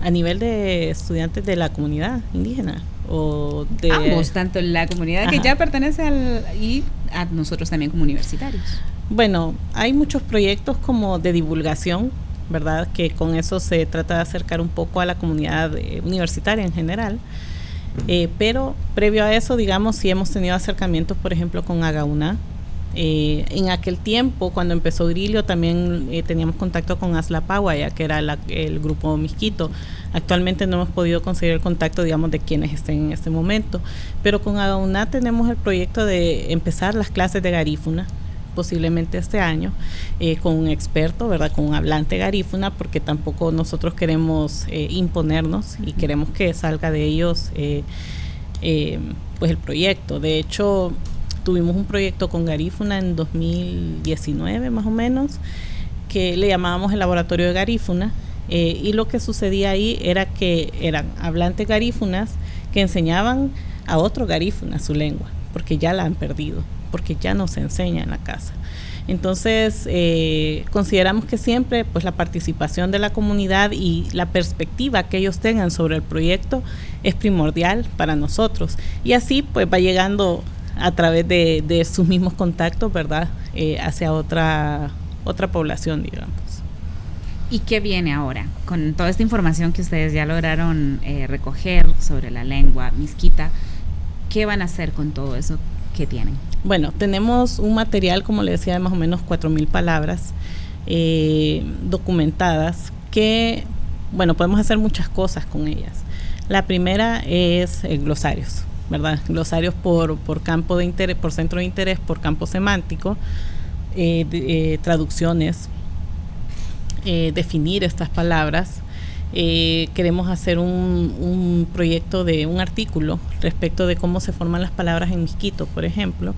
A nivel de estudiantes de la comunidad indígena o de ambos, tanto la comunidad que ya pertenece y a nosotros también como universitarios. Bueno, hay muchos proyectos como de divulgación, ¿verdad? Que con eso se trata de acercar un poco a la comunidad universitaria en general. Pero previo a eso, digamos, sí hemos tenido acercamientos, por ejemplo, con Agauna. En aquel tiempo, cuando empezó Grillo, también teníamos contacto con Aslapawaya, que era el grupo Miskito. Actualmente no hemos podido conseguir el contacto, digamos, de quienes estén en este momento. Pero con Agauna tenemos el proyecto de empezar las clases de garífuna, posiblemente este año, con un experto, ¿verdad? Con un hablante garífuna, porque tampoco nosotros queremos imponernos y queremos que salga de ellos pues el proyecto. De hecho, tuvimos un proyecto con garífuna en 2019 más o menos, que le llamábamos el laboratorio de garífuna, y lo que sucedía ahí era que eran hablantes garífunas que enseñaban a otros garífunas su lengua, porque ya la han perdido, porque ya no se enseña en la casa. Entonces, consideramos que siempre pues la participación de la comunidad y la perspectiva que ellos tengan sobre el proyecto es primordial para nosotros. Y así pues va llegando a través de sus mismos contactos, ¿verdad? Hacia otra población, digamos. ¿Y qué viene ahora? Con toda esta información que ustedes ya lograron recoger sobre la lengua miskita, ¿qué van a hacer con todo eso que tienen? Bueno, tenemos un material, como le decía, de más o menos 4,000 palabras documentadas que, bueno, podemos hacer muchas cosas con ellas. La primera es glosarios, ¿verdad? Glosarios por campo de interés, por centro de interés, por campo semántico, traducciones, definir estas palabras. Queremos hacer un proyecto de un artículo respecto de cómo se forman las palabras en miskito, por ejemplo,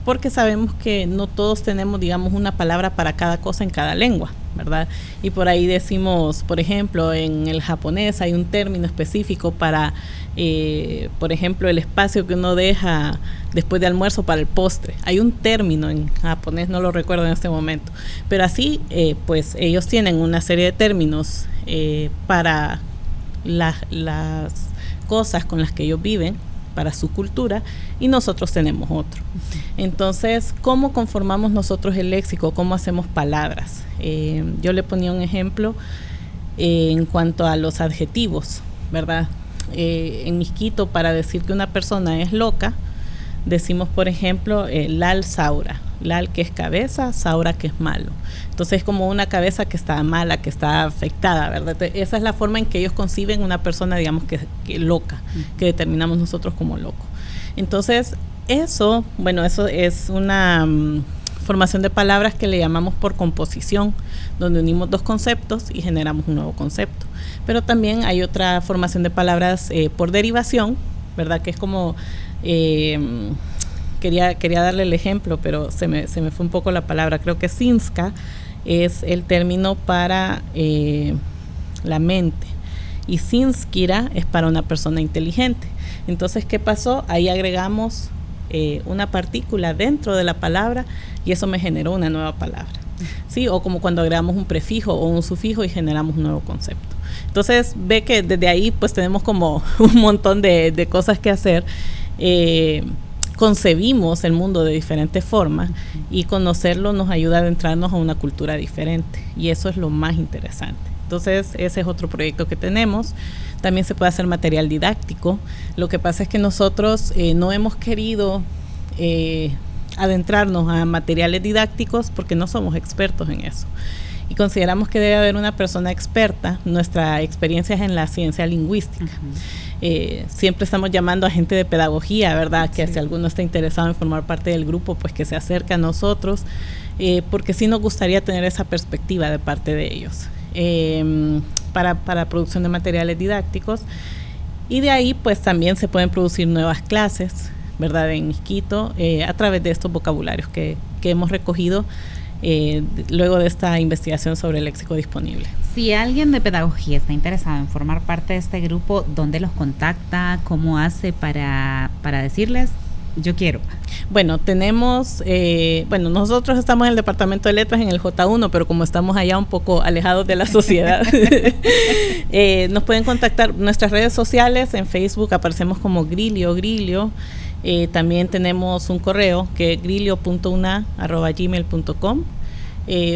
porque sabemos que no todos tenemos, digamos, una palabra para cada cosa en cada lengua, ¿verdad? Y por ahí decimos, por ejemplo, en el japonés hay un término específico para, por ejemplo, el espacio que uno deja después de almuerzo para el postre. Hay un término en japonés, no lo recuerdo en este momento, pero así, pues ellos tienen una serie de términos para las cosas con las que ellos viven, para su cultura, y nosotros tenemos otro. Entonces, ¿cómo conformamos nosotros el léxico? ¿Cómo hacemos palabras? Yo le ponía un ejemplo en cuanto a los adjetivos, ¿verdad? En miskito, para decir que una persona es loca, decimos, por ejemplo, lal saura. Lal, que es cabeza, saura, que es malo. Entonces es como una cabeza que está mala, que está afectada, ¿verdad? Esa es la forma en que ellos conciben una persona, digamos, que loca, que determinamos nosotros como loco. Entonces, eso, bueno, eso es una formación de palabras que le llamamos por composición, donde unimos dos conceptos y generamos un nuevo concepto. Pero también hay otra formación de palabras por derivación, ¿verdad? Que es como, quería darle el ejemplo, pero se me fue un poco la palabra. Creo que Sinska es el término para la mente y Sinskira es para una persona inteligente. Entonces, ¿qué pasó? Ahí agregamos una partícula dentro de la palabra y eso me generó una nueva palabra. ¿Sí? O como cuando agregamos un prefijo o un sufijo y generamos un nuevo concepto. Entonces, ve que desde ahí pues tenemos como un montón de cosas que hacer. Concebimos el mundo de diferentes formas y conocerlo nos ayuda a adentrarnos a una cultura diferente y eso es lo más interesante. Entonces, ese es otro proyecto que tenemos. También se puede hacer material didáctico. Lo que pasa es que nosotros no hemos querido adentrarnos a materiales didácticos porque no somos expertos en eso. Y consideramos que debe haber una persona experta. Nuestra experiencia es en la ciencia lingüística. Siempre estamos llamando a gente de pedagogía, ¿verdad? Que si alguno está interesado en formar parte del grupo, pues que se acerque a nosotros, porque sí nos gustaría tener esa perspectiva de parte de ellos. Para producción de materiales didácticos y de ahí pues también se pueden producir nuevas clases, ¿verdad? En Misquito a través de estos vocabularios que hemos recogido luego de esta investigación sobre el léxico disponible. Si alguien de pedagogía está interesado en formar parte de este grupo, ¿dónde los contacta? ¿Cómo hace para decirles? Yo quiero. Bueno, tenemos, nosotros estamos en el departamento de letras en el J1, pero como estamos allá un poco alejados de la sociedad, nos pueden contactar nuestras redes sociales. En Facebook aparecemos como Grilio. También tenemos un correo que es grilio.una@gmail.com.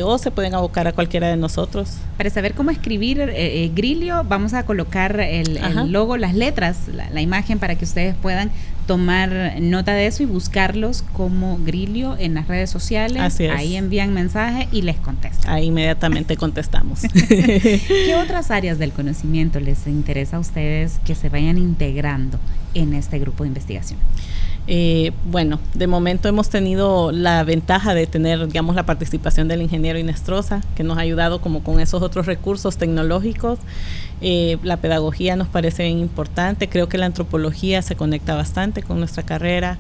O se pueden abocar a cualquiera de nosotros. Para saber cómo escribir Grilio, vamos a colocar el logo, las letras, la imagen para que ustedes puedan tomar nota de eso y buscarlos como Grilio en las redes sociales. Así es. Ahí envían mensaje y les contestan. Ahí inmediatamente contestamos. ¿Qué otras áreas del conocimiento les interesa a ustedes que se vayan integrando en este grupo de investigación? Bueno, de momento hemos tenido la ventaja de tener, digamos, la participación del ingeniero Inestrosa, que nos ha ayudado como con esos otros recursos tecnológicos. La pedagogía nos parece bien importante. Creo que la antropología se conecta bastante con nuestra carrera.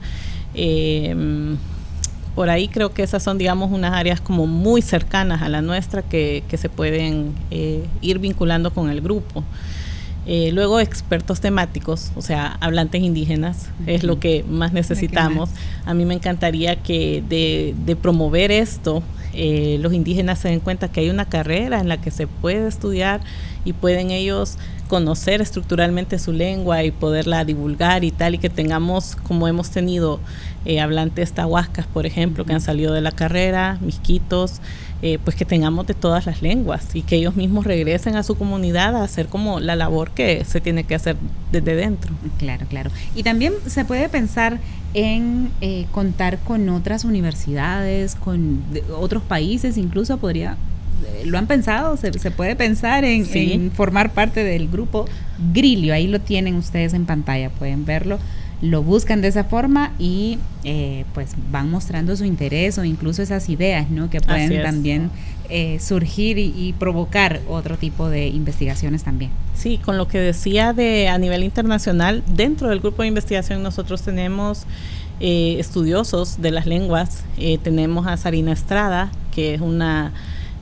Por ahí creo que esas son, digamos, unas áreas como muy cercanas a la nuestra que se pueden ir vinculando con el grupo. Luego expertos temáticos, o sea, hablantes indígenas, es lo que más necesitamos. A mí me encantaría que de promover esto, los indígenas se den cuenta que hay una carrera en la que se puede estudiar y pueden ellos conocer estructuralmente su lengua y poderla divulgar y tal, y que tengamos, como hemos tenido hablantes tahuascas, por ejemplo, que han salido de la carrera, misquitos, pues que tengamos de todas las lenguas y que ellos mismos regresen a su comunidad a hacer como la labor que se tiene que hacer desde dentro. Claro. Y también se puede pensar en contar con otras universidades, con otros países, incluso ¿lo han pensado? ¿Se puede pensar en formar parte del grupo Grilio? Ahí lo tienen ustedes en pantalla, pueden verlo. Lo buscan de esa forma y pues van mostrando su interés o incluso esas ideas, ¿no? Que pueden también surgir y provocar otro tipo de investigaciones también. Sí, con lo que decía a nivel internacional, dentro del grupo de investigación nosotros tenemos estudiosos de las lenguas. Tenemos a Sarina Estrada, que es una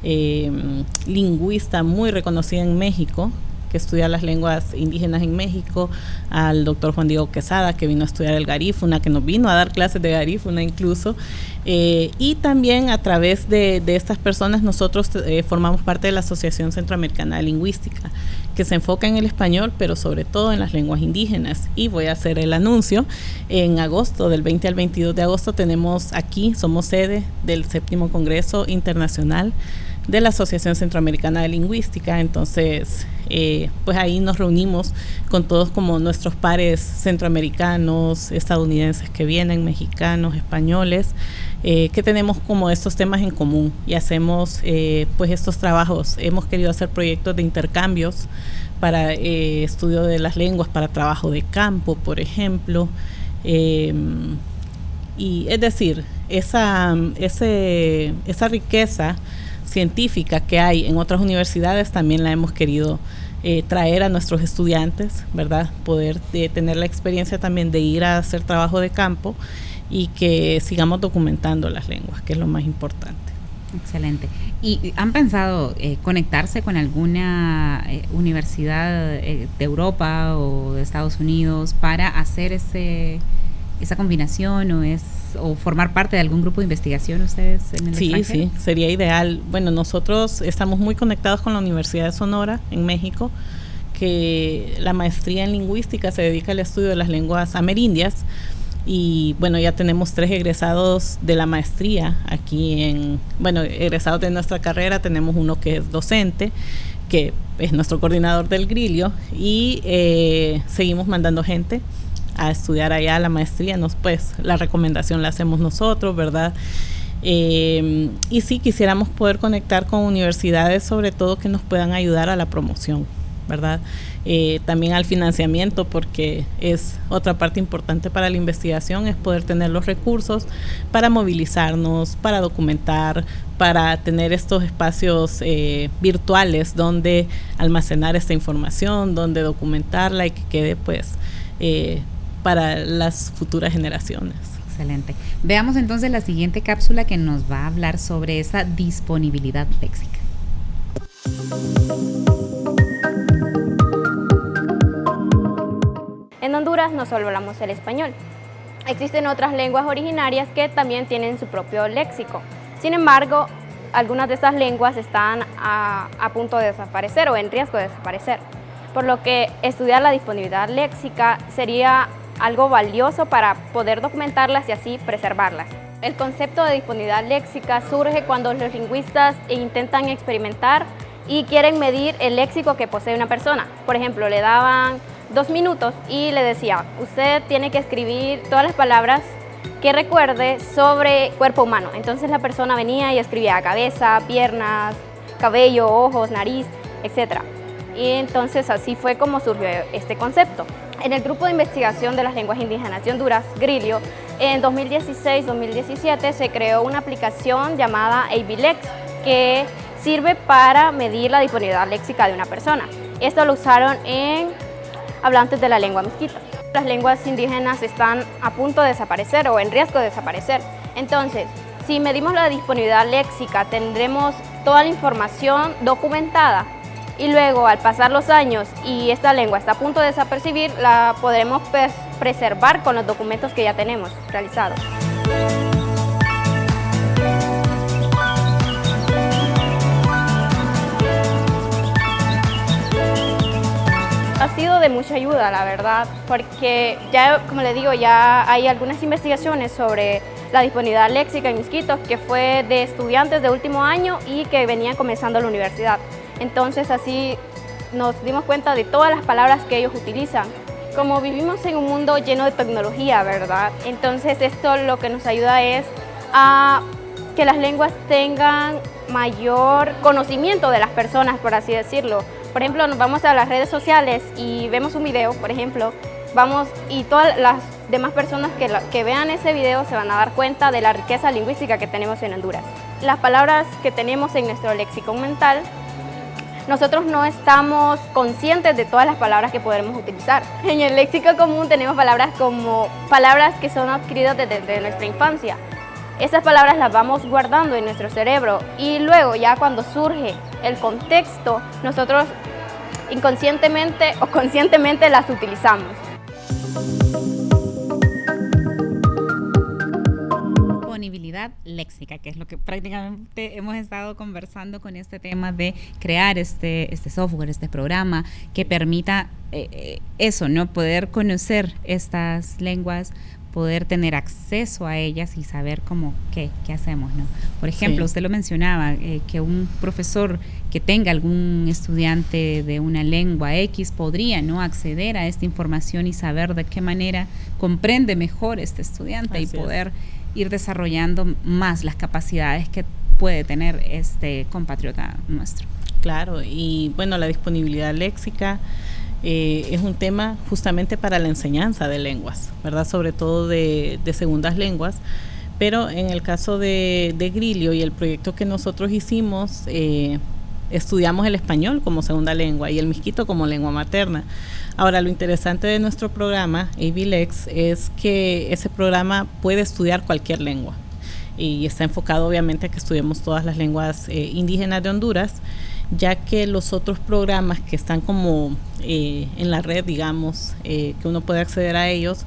lingüista muy reconocida en México, que estudia las lenguas indígenas en México, al doctor Juan Diego Quesada, que vino a estudiar el garífuna, que nos vino a dar clases de garífuna incluso, y también a través de estas personas nosotros formamos parte de la Asociación Centroamericana de Lingüística, que se enfoca en el español, pero sobre todo en las lenguas indígenas. Y voy a hacer el anuncio, en agosto, del 20 al 22 de agosto, somos sede del 7º Congreso Internacional de la Asociación Centroamericana de Lingüística. Entonces, pues ahí nos reunimos con todos como nuestros pares centroamericanos, estadounidenses que vienen, mexicanos, españoles, que tenemos como estos temas en común y hacemos pues estos trabajos. Hemos querido hacer proyectos de intercambios para estudio de las lenguas, para trabajo de campo, por ejemplo, y es decir, esa riqueza científica que hay en otras universidades también la hemos querido traer a nuestros estudiantes, ¿verdad? Poder tener la experiencia también de ir a hacer trabajo de campo y que sigamos documentando las lenguas, que es lo más importante. Excelente. ¿Y han pensado conectarse con alguna universidad de Europa o de Estados Unidos para hacer esa combinación o formar parte de algún grupo de investigación ustedes en el extranjero? Sí, sería ideal. Bueno, nosotros estamos muy conectados con la Universidad de Sonora en México, que la maestría en lingüística se dedica al estudio de las lenguas amerindias. Y bueno, ya tenemos 3 egresados de la maestría aquí egresados de nuestra carrera. Tenemos uno que es docente, que es nuestro coordinador del Grilio, y seguimos mandando gente a estudiar allá la maestría. La recomendación la hacemos nosotros, ¿verdad? Y sí, quisiéramos poder conectar con universidades, sobre todo que nos puedan ayudar a la promoción, ¿verdad? También al financiamiento, porque es otra parte importante para la investigación, es poder tener los recursos para movilizarnos, para documentar, para tener estos espacios virtuales donde almacenar esta información, donde documentarla y que quede para las futuras generaciones. Excelente. Veamos entonces la siguiente cápsula que nos va a hablar sobre esa disponibilidad léxica. En Honduras no solo hablamos el español. Existen otras lenguas originarias que también tienen su propio léxico. Sin embargo, algunas de estas lenguas están a punto de desaparecer o en riesgo de desaparecer. Por lo que estudiar la disponibilidad léxica sería algo valioso para poder documentarlas y así preservarlas. El concepto de disponibilidad léxica surge cuando los lingüistas intentan experimentar y quieren medir el léxico que posee una persona. Por ejemplo, le daban 2 minutos y le decía, usted tiene que escribir todas las palabras que recuerde sobre cuerpo humano. Entonces la persona venía y escribía cabeza, piernas, cabello, ojos, nariz, etc. Y entonces así fue como surgió este concepto. En el grupo de investigación de las lenguas indígenas de Honduras, Grilio, en 2016-2017 se creó una aplicación llamada ABLex que sirve para medir la disponibilidad léxica de una persona. Esto lo usaron en hablantes de la lengua mixteca. Las lenguas indígenas están a punto de desaparecer o en riesgo de desaparecer. Entonces, si medimos la disponibilidad léxica, tendremos toda la información documentada y luego, al pasar los años y esta lengua está a punto de desapercibir, la podremos preservar con los documentos que ya tenemos realizados. Ha sido de mucha ayuda, la verdad, porque ya, como le digo, ya hay algunas investigaciones sobre la disponibilidad léxica en Misquitos que fue de estudiantes de último año y que venían comenzando la universidad. Entonces así nos dimos cuenta de todas las palabras que ellos utilizan. Como vivimos en un mundo lleno de tecnología, ¿verdad? Entonces esto lo que nos ayuda es a que las lenguas tengan mayor conocimiento de las personas, por así decirlo. Por ejemplo, nos vamos a las redes sociales y vemos un video, por ejemplo, y todas las demás personas que vean ese video se van a dar cuenta de la riqueza lingüística que tenemos en Honduras. Las palabras que tenemos en nuestro léxico mental, nosotros no estamos conscientes de todas las palabras que podremos utilizar. En el léxico común tenemos palabras que son adquiridas desde nuestra infancia. Esas palabras las vamos guardando en nuestro cerebro y luego ya cuando surge el contexto, nosotros inconscientemente o conscientemente las utilizamos. Disponibilidad léxica, que es lo que prácticamente hemos estado conversando con este tema de crear este software, este programa que permita eso, ¿no? Poder conocer estas lenguas, poder tener acceso a ellas y saber qué hacemos, ¿no? Por ejemplo, sí. Usted lo mencionaba, que un profesor que tenga algún estudiante de una lengua X podría, ¿no?, acceder a esta información y saber de qué manera comprende mejor este estudiante. Así y poder ir desarrollando más las capacidades que puede tener este compatriota nuestro. Claro, y bueno, la disponibilidad léxica es un tema justamente para la enseñanza de lenguas, ¿verdad? Sobre todo de segundas lenguas, Pero en el caso de Grilio y el proyecto que nosotros hicimos, estudiamos el español como segunda lengua y el miskito como lengua materna. Ahora, lo interesante de nuestro programa, ABLEX, es que ese programa puede estudiar cualquier lengua y está enfocado obviamente a que estudiemos todas las lenguas indígenas de Honduras, ya que los otros programas que están como en la red, digamos, que uno puede acceder a ellos,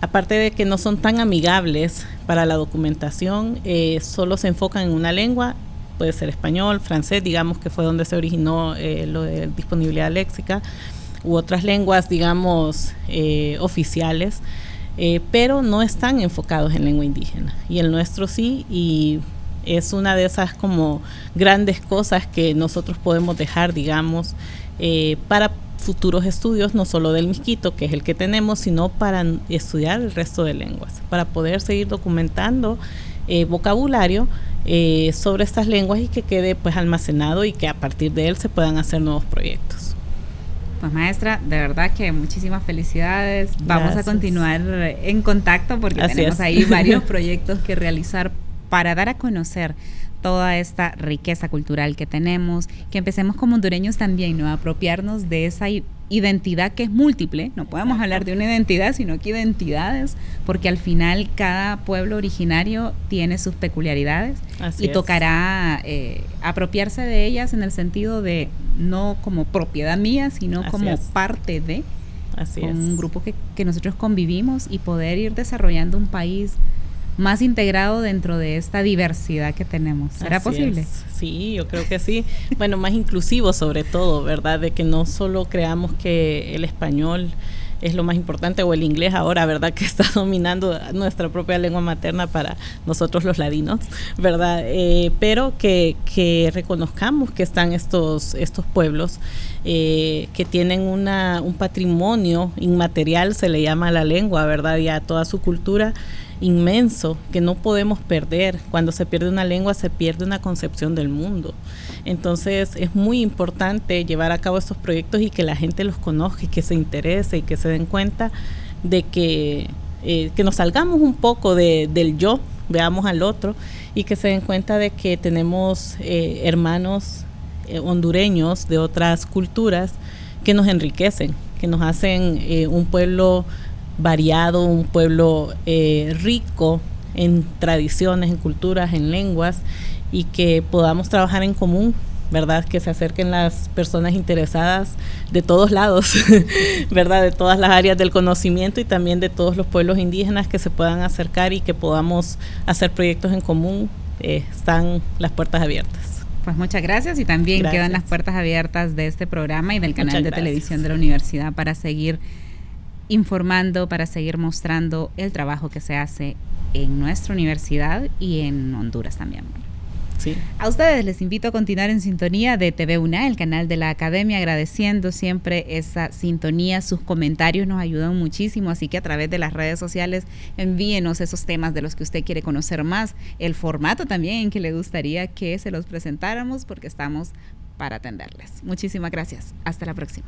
aparte de que no son tan amigables para la documentación, solo se enfocan en una lengua, puede ser español, francés, digamos que fue donde se originó lo de disponibilidad léxica, u otras lenguas, digamos, oficiales, pero no están enfocados en lengua indígena. Y el nuestro sí, y es una de esas como grandes cosas que nosotros podemos dejar, digamos, para futuros estudios, no solo del miskito, que es el que tenemos, sino para estudiar el resto de lenguas, para poder seguir documentando vocabulario sobre estas lenguas y que quede pues almacenado y que a partir de él se puedan hacer nuevos proyectos. Pues maestra, de verdad que muchísimas felicidades. Vamos a continuar en contacto porque tenemos ahí varios proyectos que realizar para dar a conocer toda esta riqueza cultural que tenemos, que empecemos como hondureños también, ¿no? A apropiarnos de esa identidad que es múltiple. No podemos hablar de una identidad, sino que identidades, porque al final cada pueblo originario tiene sus peculiaridades. Así y tocará apropiarse de ellas en el sentido de no como propiedad mía, sino así como parte de un grupo que nosotros convivimos y poder ir desarrollando un país más integrado dentro de esta diversidad que tenemos. ¿Será posible? Sí, yo creo que sí. Bueno, más inclusivo sobre todo, ¿verdad? De que no solo creamos que el español es lo más importante o el inglés ahora, ¿verdad? Que está dominando nuestra propia lengua materna para nosotros los ladinos, ¿verdad? Pero que reconozcamos que están estos pueblos que tienen un patrimonio inmaterial, se le llama a la lengua, ¿verdad? Y a toda su cultura inmenso que no podemos perder. Cuando se pierde una lengua se pierde una concepción del mundo. Entonces es muy importante llevar a cabo estos proyectos y que la gente los conozca y que se interese y que se den cuenta de que nos salgamos un poco del yo, veamos al otro y que se den cuenta de que tenemos hermanos hondureños de otras culturas que nos enriquecen, que nos hacen un pueblo variado, un pueblo rico en tradiciones, en culturas, en lenguas y que podamos trabajar en común, ¿verdad? Que se acerquen las personas interesadas de todos lados, ¿verdad? De todas las áreas del conocimiento y también de todos los pueblos indígenas que se puedan acercar y que podamos hacer proyectos en común. Están las puertas abiertas. Pues muchas gracias y también quedan las puertas abiertas de este programa y del canal de televisión de la universidad para seguir informando, para seguir mostrando el trabajo que se hace en nuestra universidad y en Honduras también. Sí. A ustedes les invito a continuar en sintonía de TV UNA, el canal de la Academia, agradeciendo siempre esa sintonía. Sus comentarios nos ayudan muchísimo, así que a través de las redes sociales envíenos esos temas de los que usted quiere conocer más, el formato también en que le gustaría que se los presentáramos, porque estamos para atenderles. Muchísimas gracias. Hasta la próxima.